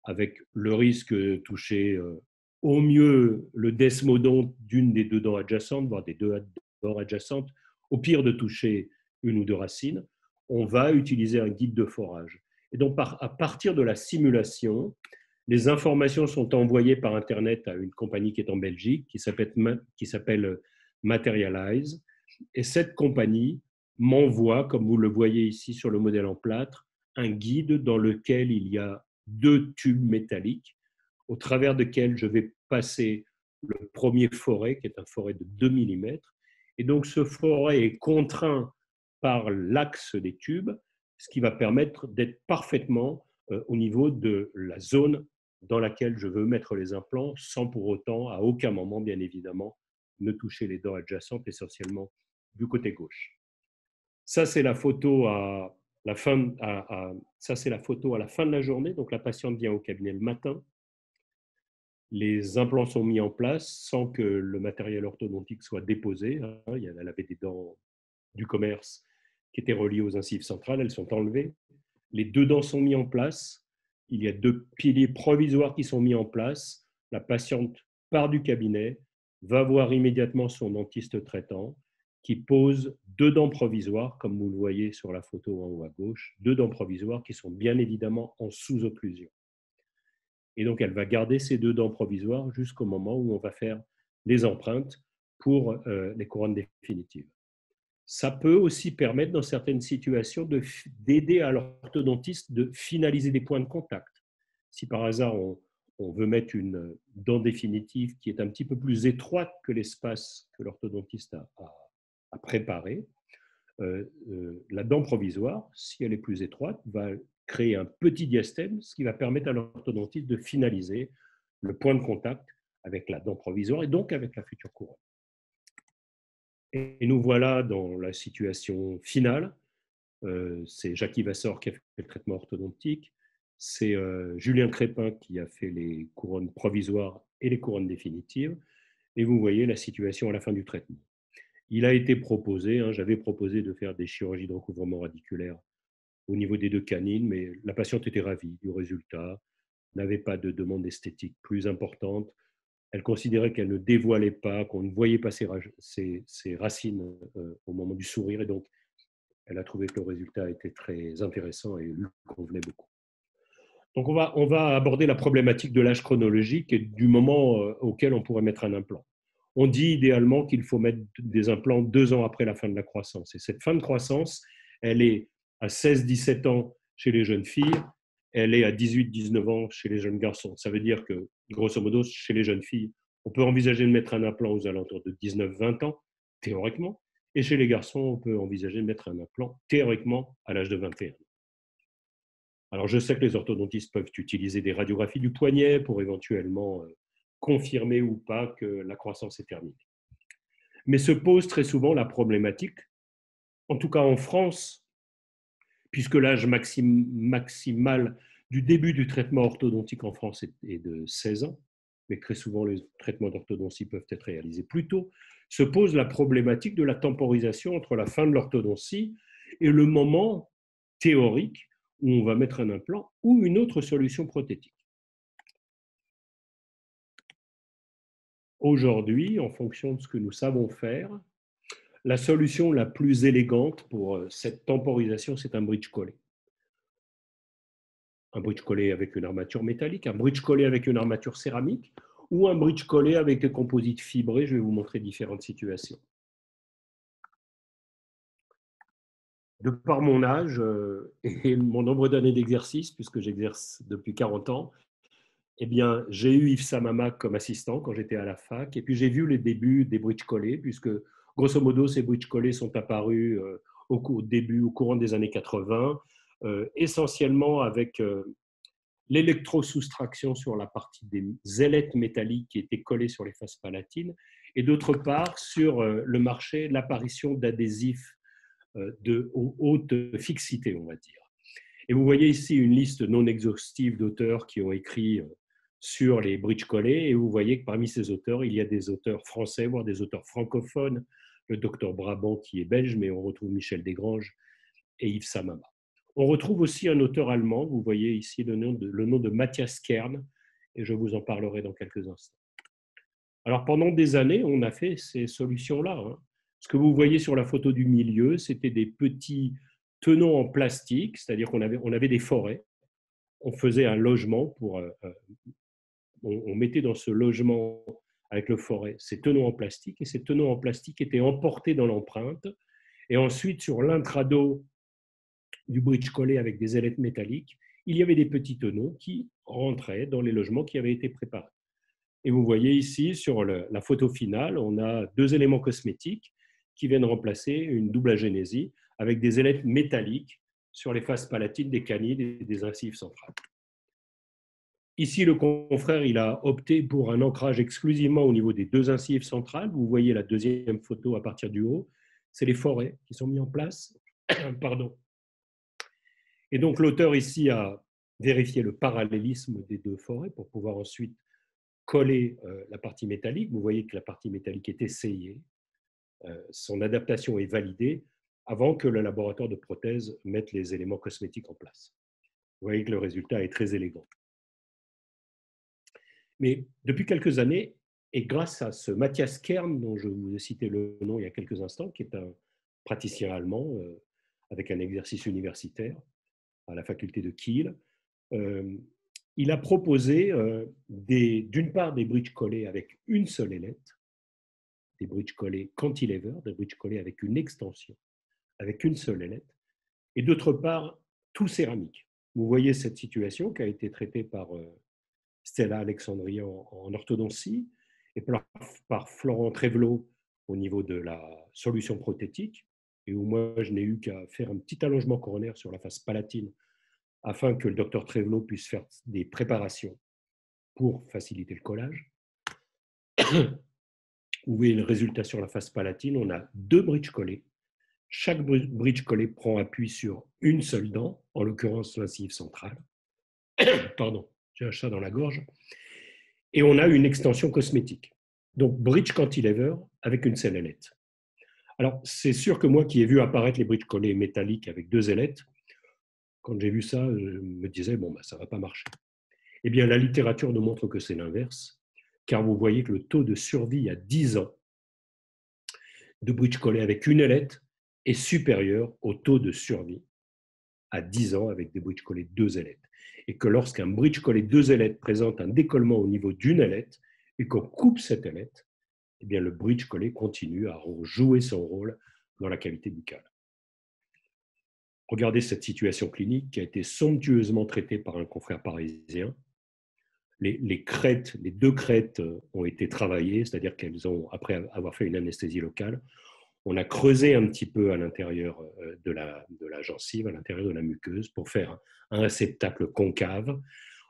avec le risque de toucher au mieux le desmodonte d'une des 2 dents adjacentes, voire des 2 dents adjacentes, au pire de toucher une ou 2 racines. On va utiliser un guide de forage. Et donc, à partir de la simulation, les informations sont envoyées par Internet à une compagnie qui est en Belgique, qui s'appelle Materialize. Et cette compagnie m'envoie, comme vous le voyez ici sur le modèle en plâtre, un guide dans lequel il y a 2 tubes métalliques au travers desquels je vais passer le premier foret, qui est un foret de 2 mm. Et donc, ce foret est contraint par l'axe des tubes, ce qui va permettre d'être parfaitement au niveau de la zone dans laquelle je veux mettre les implants, sans pour autant, à aucun moment, bien évidemment, ne toucher les dents adjacentes, essentiellement du côté gauche. Ça, c'est la photo à la fin, ça, c'est la photo à la fin de la journée. Donc, la patiente vient au cabinet le matin. Les implants sont mis en place sans que le matériel orthodontique soit déposé. Elle avait des dents du commerce qui étaient reliées aux incisives centrales. Elles sont enlevées. Les 2 dents sont mises en place. Il y a 2 piliers provisoires qui sont mis en place. La patiente part du cabinet, va voir immédiatement son dentiste traitant qui pose 2 dents provisoires, comme vous le voyez sur la photo en haut à gauche, 2 dents provisoires qui sont bien évidemment en sous-occlusion. Et donc, elle va garder ces 2 dents provisoires jusqu'au moment où on va faire les empreintes pour les couronnes définitives. Ça peut aussi permettre, dans certaines situations, d'aider à l'orthodontiste de finaliser des points de contact. Si par hasard, on veut mettre une dent définitive qui est un petit peu plus étroite que l'espace que l'orthodontiste a préparé, la dent provisoire, si elle est plus étroite, va créer un petit diastème, ce qui va permettre à l'orthodontiste de finaliser le point de contact avec la dent provisoire et donc avec la future couronne. Et nous voilà dans la situation finale. C'est Jackie Vassor qui a fait le traitement orthodontique. C'est Julien Crépin qui a fait les couronnes provisoires et les couronnes définitives. Et vous voyez la situation à la fin du traitement. Il a été proposé, j'avais proposé de faire des chirurgies de recouvrement radiculaire au niveau des deux canines, mais la patiente était ravie du résultat, n'avait pas de demande esthétique plus importante. Elle considérait qu'elle ne dévoilait pas, qu'on ne voyait pas ses racines au moment du sourire, et donc elle a trouvé que le résultat était très intéressant et lui convenait beaucoup. Donc on va aborder la problématique de l'âge chronologique et du moment auquel on pourrait mettre un implant. On dit idéalement qu'il faut mettre des implants 2 ans après la fin de la croissance. Et cette fin de croissance, elle est à 16-17 ans chez les jeunes filles, elle est à 18-19 ans chez les jeunes garçons. Ça veut dire que, grosso modo, chez les jeunes filles, on peut envisager de mettre un implant aux alentours de 19-20 ans, théoriquement, et chez les garçons, on peut envisager de mettre un implant, théoriquement, à l'âge de 21 ans. Alors, je sais que les orthodontistes peuvent utiliser des radiographies du poignet pour éventuellement confirmer ou pas que la croissance est terminée. Mais se pose très souvent la problématique, en tout cas en France, puisque l'âge maximal du début du traitement orthodontique en France est de 16 ans, mais très souvent les traitements d'orthodontie peuvent être réalisés plus tôt, se pose la problématique de la temporisation entre la fin de l'orthodontie et le moment théorique où on va mettre un implant ou une autre solution prothétique. Aujourd'hui, en fonction de ce que nous savons faire, la solution la plus élégante pour cette temporisation, c'est un bridge collé. Un bridge collé avec une armature métallique, un bridge collé avec une armature céramique ou un bridge collé avec des composites fibrés. Je vais vous montrer différentes situations. De par mon âge et mon nombre d'années d'exercice, puisque j'exerce depuis 40 ans, eh bien, j'ai eu Yves Samama comme assistant quand j'étais à la fac, et puis j'ai vu les débuts des bridge collés, puisque grosso modo, ces bridge collés sont apparus au courant des années 80, essentiellement avec l'électrosoustraction sur la partie des ailettes métalliques qui étaient collées sur les faces palatines, et d'autre part sur le marché, l'apparition d'adhésifs de haute fixité, on va dire. Et vous voyez ici une liste non exhaustive d'auteurs qui ont écrit sur les bridge collés, et vous voyez que parmi ces auteurs, il y a des auteurs français, voire des auteurs francophones, le docteur Brabant qui est belge, mais on retrouve Michel Desgranges et Yves Samama. On retrouve aussi un auteur allemand, vous voyez ici le nom de Matthias Kern, et je vous en parlerai dans quelques instants. Alors pendant des années, on a fait ces solutions-là. Ce que vous voyez sur la photo du milieu, c'était des petits tenons en plastique, c'est-à-dire qu'on avait des forêts. On faisait un logement on mettait dans ce logement avec le forêt ces tenons en plastique, et ces tenons en plastique étaient emportés dans l'empreinte, et ensuite sur l'intrado du bridge collé avec des ailettes métalliques, il y avait des petits tenons qui rentraient dans les logements qui avaient été préparés. Et vous voyez ici, sur la photo finale, on a 2 éléments cosmétiques qui viennent remplacer une double agénésie avec des ailettes métalliques sur les faces palatines des canines et des incisives centrales. Ici, le confrère il a opté pour un ancrage exclusivement au niveau des 2 incisives centrales. Vous voyez la deuxième photo à partir du haut. C'est les forêts qui sont mis en place. Pardon. Et donc, l'auteur ici a vérifié le parallélisme des 2 forêts pour pouvoir ensuite coller la partie métallique. Vous voyez que la partie métallique est essayée. Son adaptation est validée avant que le laboratoire de prothèse mette les éléments cosmétiques en place. Vous voyez que le résultat est très élégant. Mais depuis quelques années, et grâce à ce Matthias Kern, dont je vous ai cité le nom il y a quelques instants, qui est un praticien allemand avec un exercice universitaire à la faculté de Kiel, il a proposé d'une part des bridge collés avec une seule ailette, des bridge collés cantilever, des bridge collés avec une extension, avec une seule ailette, et d'autre part tout céramique. Vous voyez cette situation qui a été traitée par Stella Alexandria en orthodontie et par Florent Trévelot au niveau de la solution prothétique, et où moi je n'ai eu qu'à faire un petit allongement coronaire sur la face palatine afin que le docteur Trévelot puisse faire des préparations pour faciliter le collage. Vous voyez le résultat sur la face palatine, on a 2 bridges collés. Chaque bridge collé prend appui sur une seule dent, en l'occurrence l'incisive centrale. Pardon, j'ai un chat dans la gorge. Et on a une extension cosmétique. Donc, bridge cantilever avec une seule ailette. Alors, c'est sûr que moi qui ai vu apparaître les bridges collés métalliques avec deux ailettes, quand j'ai vu ça, je me disais, bon, ça ne va pas marcher. Eh bien, la littérature nous montre que c'est l'inverse, car vous voyez que le taux de survie à 10 ans de bridge collés avec une ailette est supérieur au taux de survie à 10 ans avec des bridge collés deux ailettes. Et que lorsqu'un bridge collé deux ailettes présente un décollement au niveau d'une ailette et qu'on coupe cette ailette, eh bien, le bridge collé continue à jouer son rôle dans la cavité buccale. Regardez cette situation clinique qui a été somptueusement traitée par un confrère parisien. Les crêtes, les deux crêtes ont été travaillées, c'est-à-dire qu'elles ont, après avoir fait une anesthésie locale, on a creusé un petit peu à l'intérieur de la gencive, à l'intérieur de la muqueuse, pour faire un réceptacle concave.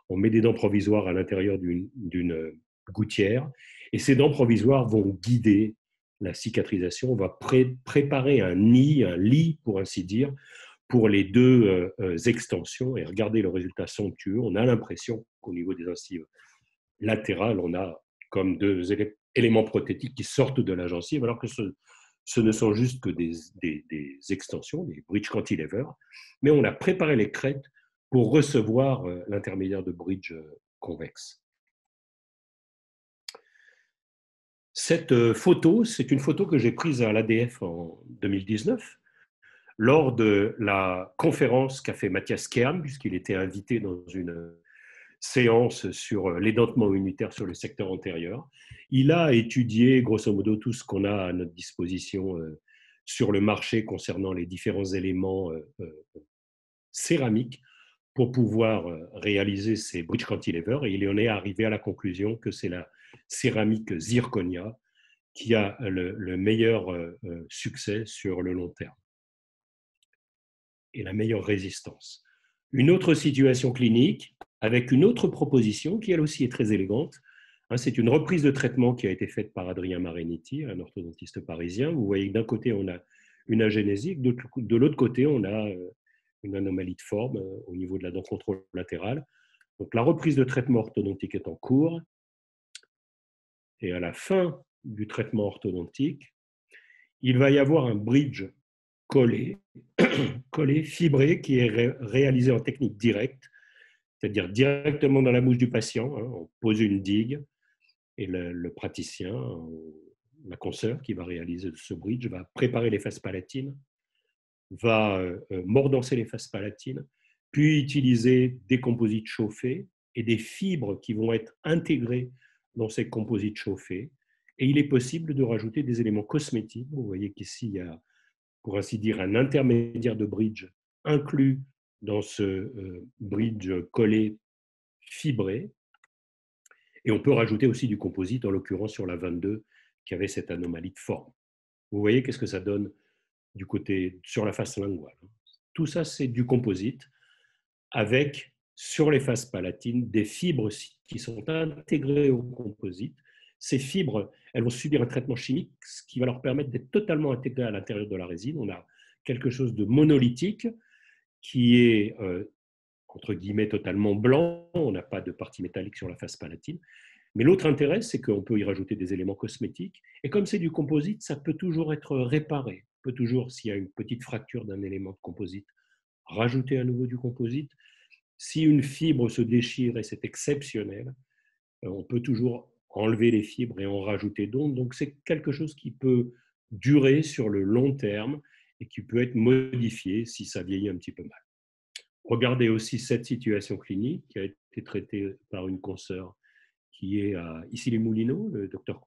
On met des dents provisoires à l'intérieur d'une gouttière, et ces dents provisoires vont guider la cicatrisation. On va préparer un lit, pour ainsi dire, pour les deux extensions, et regardez le résultat somptueux. On a l'impression qu'au niveau des incisives latérales, on a comme deux éléments prothétiques qui sortent de la gencive, alors que ce ne sont juste que des extensions, des bridge cantilever, mais on a préparé les crêtes pour recevoir l'intermédiaire de bridge convexe. Cette photo, c'est une photo que j'ai prise à l'ADF en 2019, lors de la conférence qu'a fait Mathias Kern, puisqu'il était invité dans une séance sur l'édentement unitaire sur le secteur antérieur. Il a étudié grosso modo tout ce qu'on a à notre disposition sur le marché concernant les différents éléments céramiques pour pouvoir réaliser ces bridge cantilever, et il en est arrivé à la conclusion que c'est la céramique zirconia qui a le meilleur succès sur le long terme et la meilleure résistance. Une autre situation clinique avec une autre proposition qui elle aussi est très élégante. C'est une reprise de traitement qui a été faite par Adrien Marenetti, un orthodontiste parisien. Vous voyez que d'un côté on a une agénésie, de l'autre côté on a une anomalie de forme au niveau de la dent contralatérale. Donc la reprise de traitement orthodontique est en cours, et à la fin du traitement orthodontique, il va y avoir un bridge collé, fibré, qui est réalisé en technique directe, c'est-à-dire directement dans la bouche du patient. On pose une digue et le praticien, la consoeur qui va réaliser ce bridge, va préparer les faces palatines, va mordancer les faces palatines, puis utiliser des composites chauffés et des fibres qui vont être intégrées dans ces composites chauffés. Et il est possible de rajouter des éléments cosmétiques. Vous voyez qu'ici, il y a, pour ainsi dire, un intermédiaire de bridge inclus dans ce bridge collé fibré. Et on peut rajouter aussi du composite, en l'occurrence sur la 22, qui avait cette anomalie de forme. Vous voyez qu'est-ce que ça donne du côté, sur la face linguale. Tout ça, c'est du composite, avec, sur les faces palatines, des fibres qui sont intégrées au composite. Ces fibres, elles vont subir un traitement chimique, ce qui va leur permettre d'être totalement intégrées à l'intérieur de la résine. On a quelque chose de monolithique qui est, entre guillemets, totalement blanc. On n'a pas de partie métallique sur la face palatine. Mais l'autre intérêt, c'est qu'on peut y rajouter des éléments cosmétiques. Et comme c'est du composite, ça peut toujours être réparé. On peut toujours, s'il y a une petite fracture d'un élément de composite, rajouter à nouveau du composite. Si une fibre se déchire, et c'est exceptionnel, on peut toujours enlever les fibres et en rajouter d'autres. Donc c'est quelque chose qui peut durer sur le long terme et qui peut être modifié si ça vieillit un petit peu mal. Regardez aussi cette situation clinique qui a été traitée par une consoeur qui est à Issy-les-Moulineaux, le docteur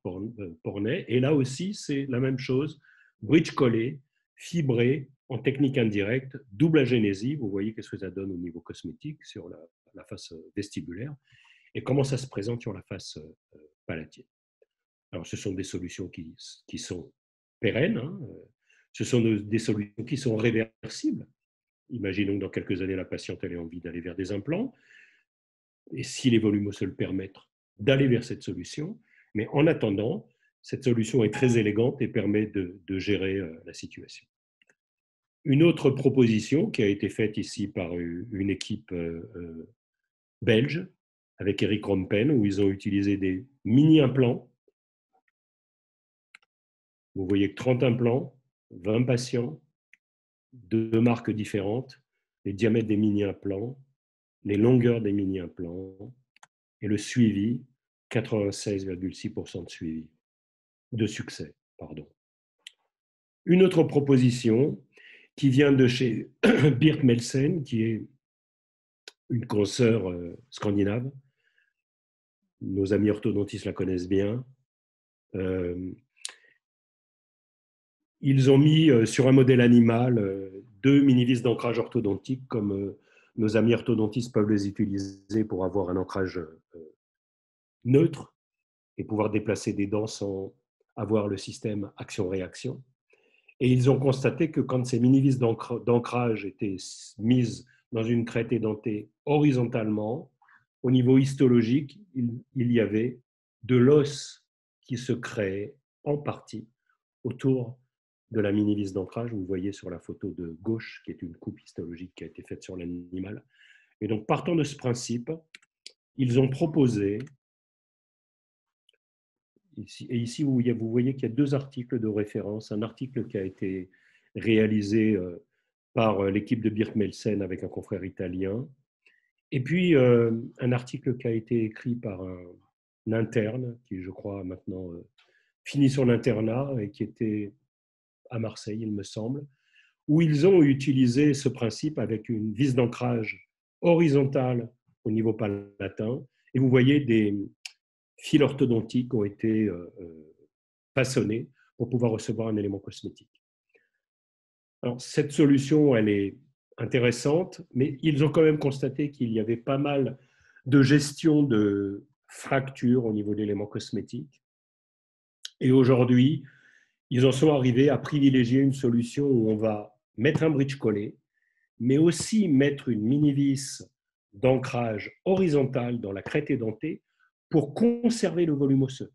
Pornet. Et là aussi, c'est la même chose, bridge collé, fibré, en technique indirecte, double agénésie. Vous voyez qu'est-ce que ça donne au niveau cosmétique sur la face vestibulaire et comment ça se présente sur la face palatine. Alors, ce sont des solutions qui sont pérennes, ce sont des solutions qui sont réversibles. Imaginons que dans quelques années, la patiente ait envie d'aller vers des implants, et si les volumes se le permettent, d'aller vers cette solution. Mais en attendant, cette solution est très élégante et permet de gérer la situation. Une autre proposition qui a été faite ici par une équipe belge avec Eric Rompen, où ils ont utilisé des mini-implants. Vous voyez que 30 implants, 20 patients, 2 marques différentes, les diamètres des mini-implants, les longueurs des mini-implants et le suivi, 96,6% de suivi, de succès, pardon. Une autre proposition qui vient de chez Birk Melsen, qui est une consoeur scandinave. Nos amis orthodontistes la connaissent bien. Ils ont mis sur un modèle animal 2 mini-vis d'ancrage orthodontique, comme nos amis orthodontistes peuvent les utiliser pour avoir un ancrage neutre et pouvoir déplacer des dents sans avoir le système action-réaction. Et ils ont constaté que quand ces mini-vis d'ancrage étaient mises dans une crête édentée horizontalement, au niveau histologique, il y avait de l'os qui se créait en partie autour de la mini-vis d'ancrage. Vous voyez sur la photo de gauche, qui est une coupe histologique qui a été faite sur l'animal. Et donc, partant de ce principe, ils ont proposé, et ici vous voyez qu'il y a 2 articles de référence, un article qui a été réalisé par l'équipe de Birk Melsen avec un confrère italien, et puis un article qui a été écrit par un interne, qui je crois maintenant fini son internat et qui était à Marseille, il me semble, où ils ont utilisé ce principe avec une vis d'ancrage horizontale au niveau palatin, et vous voyez des fils orthodontiques ont été façonnés pour pouvoir recevoir un élément cosmétique. Alors, cette solution, elle est intéressante, mais ils ont quand même constaté qu'il y avait pas mal de gestion de fractures au niveau d'éléments cosmétiques. Et aujourd'hui, ils en sont arrivés à privilégier une solution où on va mettre un bridge collé, mais aussi mettre une mini-vis d'ancrage horizontal dans la crête édentée pour conserver le volume osseux.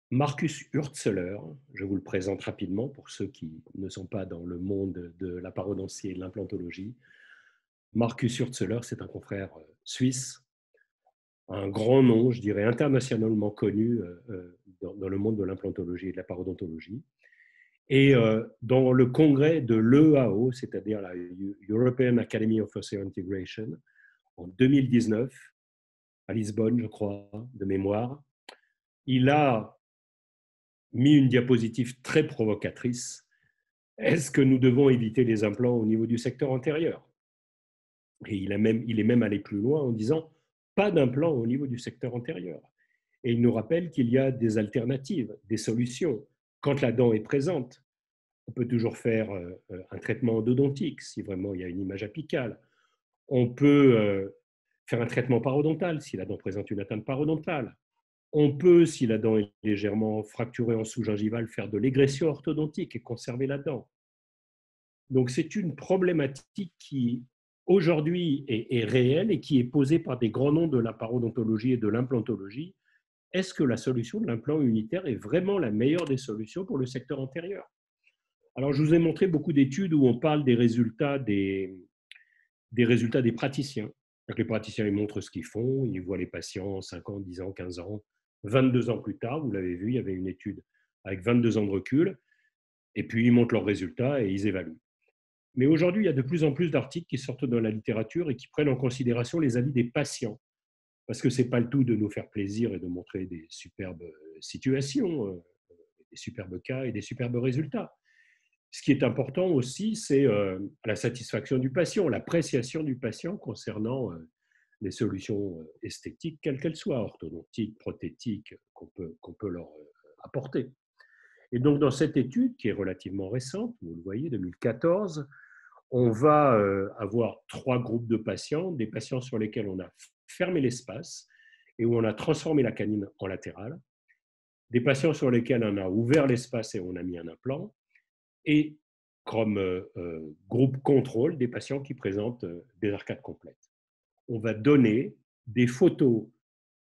Marcus Hürzeler, je vous le présente rapidement pour ceux qui ne sont pas dans le monde de la parodontie et de l'implantologie. Marcus Hürzeler, c'est un confrère suisse, un grand nom, je dirais internationalement connu dans le monde de l'implantologie et de la parodontologie. Et dans le congrès de l'EAO, c'est-à-dire la European Academy of Osseointegration, en 2019, à Lisbonne, je crois, de mémoire, il a mis une diapositive très provocatrice. Est-ce que nous devons éviter les implants au niveau du secteur antérieur? Et il est même allé plus loin en disant pas d'implants au niveau du secteur antérieur. Et il nous rappelle qu'il y a des alternatives, des solutions. Quand la dent est présente, on peut toujours faire un traitement endodontique si vraiment il y a une image apicale. On peut faire un traitement parodontal si la dent présente une atteinte parodontale. On peut, si la dent est légèrement fracturée en sous-gingivale, faire de l'égression orthodontique et conserver la dent. Donc c'est une problématique qui aujourd'hui est réelle et qui est posée par des grands noms de la parodontologie et de l'implantologie. Est-ce que la solution de l'implant unitaire est vraiment la meilleure des solutions pour le secteur antérieur? Alors je vous ai montré beaucoup d'études où on parle des résultats des praticiens. Donc, les praticiens, ils montrent ce qu'ils font, ils voient les patients 5 ans, 10 ans, 15 ans, 22 ans plus tard, vous l'avez vu, il y avait une étude avec 22 ans de recul, et puis ils montrent leurs résultats et ils évaluent. Mais aujourd'hui, il y a de plus en plus d'articles qui sortent dans la littérature et qui prennent en considération les avis des patients, parce que ce n'est pas le tout de nous faire plaisir et de montrer des superbes situations, des superbes cas et des superbes résultats. Ce qui est important aussi, c'est la satisfaction du patient, l'appréciation du patient concernant les solutions esthétiques, quelles qu'elles soient, orthodontiques, prothétiques, qu'on peut leur apporter. Et donc, dans cette étude, qui est relativement récente, vous le voyez, 2014, on va avoir 3 groupes de patients, des patients sur lesquels on a fermé l'espace et où on a transformé la canine en latérale, des patients sur lesquels on a ouvert l'espace et on a mis un implant, et comme groupe contrôle des patients qui présentent des arcades complètes. On va donner des photos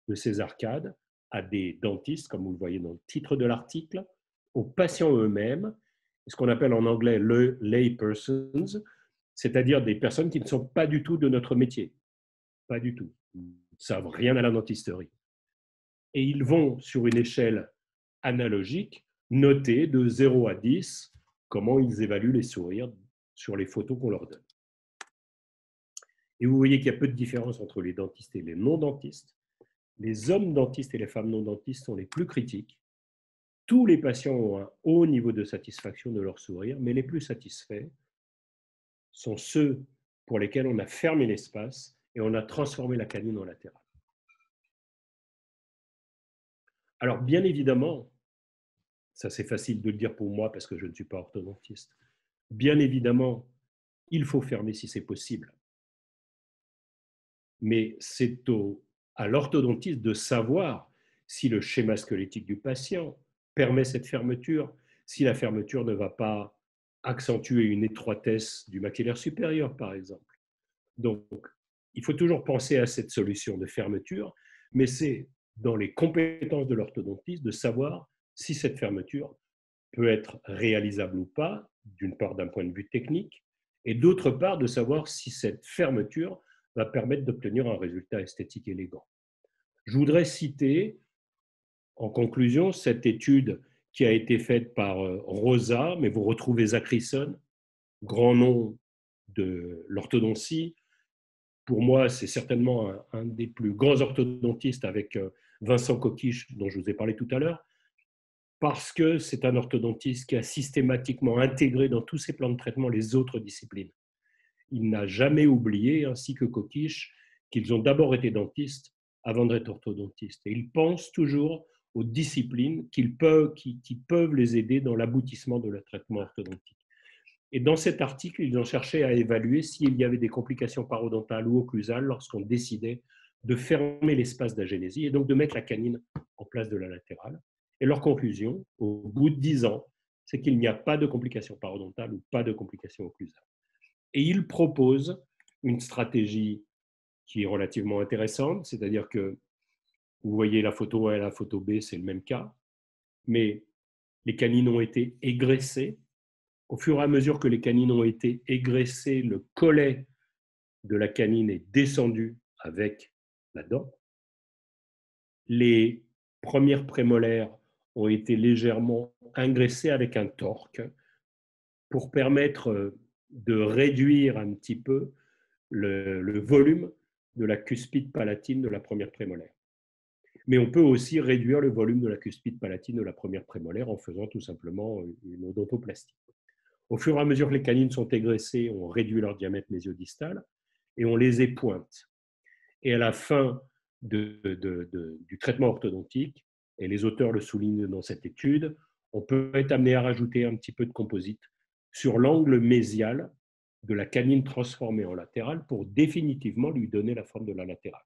de ces arcades à des dentistes, comme vous le voyez dans le titre de l'article, aux patients eux-mêmes, ce qu'on appelle en anglais le lay persons, c'est-à-dire des personnes qui ne sont pas du tout de notre métier, pas du tout, ils ne savent rien à la dentisterie. Et ils vont, sur une échelle analogique, noter de 0 à 10 comment ils évaluent les sourires sur les photos qu'on leur donne. Et vous voyez qu'il y a peu de différence entre les dentistes et les non-dentistes. Les hommes dentistes et les femmes non-dentistes sont les plus critiques. Tous les patients ont un haut niveau de satisfaction de leur sourire, mais les plus satisfaits sont ceux pour lesquels on a fermé l'espace et on a transformé la canine en latérale. Alors, bien évidemment, ça c'est facile de le dire pour moi parce que je ne suis pas orthodontiste, bien évidemment, il faut fermer si c'est possible. Mais c'est à l'orthodontiste de savoir si le schéma squelettique du patient permet cette fermeture, si la fermeture ne va pas accentuer une étroitesse du maxillaire supérieur, par exemple. Donc, il faut toujours penser à cette solution de fermeture, mais c'est dans les compétences de l'orthodontiste de savoir si cette fermeture peut être réalisable ou pas, d'une part d'un point de vue technique, et d'autre part de savoir si cette fermeture va permettre d'obtenir un résultat esthétique élégant. Je voudrais citer, en conclusion, cette étude qui a été faite par Rosa, mais vous retrouvez Zachrisson, grand nom de l'orthodontie. Pour moi, c'est certainement un des plus grands orthodontistes avec Vincent Coquiche, dont je vous ai parlé tout à l'heure, parce que c'est un orthodontiste qui a systématiquement intégré dans tous ses plans de traitement les autres disciplines. Il n'a jamais oublié, ainsi que Coquiche, qu'ils ont d'abord été dentistes avant d'être orthodontistes. Et ils pensent toujours aux disciplines qui peuvent les aider dans l'aboutissement de leur traitement orthodontique. Et dans cet article, ils ont cherché à évaluer s'il y avait des complications parodontales ou occlusales lorsqu'on décidait de fermer l'espace d'agénésie et donc de mettre la canine en place de la latérale. Et leur conclusion, au bout de 10 ans, c'est qu'il n'y a pas de complications parodontales ou pas de complications occlusales. Et ils proposent une stratégie qui est relativement intéressante, c'est-à-dire que vous voyez la photo A et la photo B, c'est le même cas, mais les canines ont été égressées. Au fur et à mesure que les canines ont été égressées, le collet de la canine est descendu avec la dent. Les premières prémolaires ont été légèrement engraissées avec un torque pour permettre de réduire un petit peu le volume de la cuspide palatine de la première prémolaire. Mais on peut aussi réduire le volume de la cuspide palatine de la première prémolaire en faisant tout simplement une odontoplastie. Au fur et à mesure que les canines sont égressées, on réduit leur diamètre mésio-distal et on les épointe. Et à la fin du traitement orthodontique, et les auteurs le soulignent dans cette étude, on peut être amené à rajouter un petit peu de composite sur l'angle mésial de la canine transformée en latérale pour définitivement lui donner la forme de la latérale.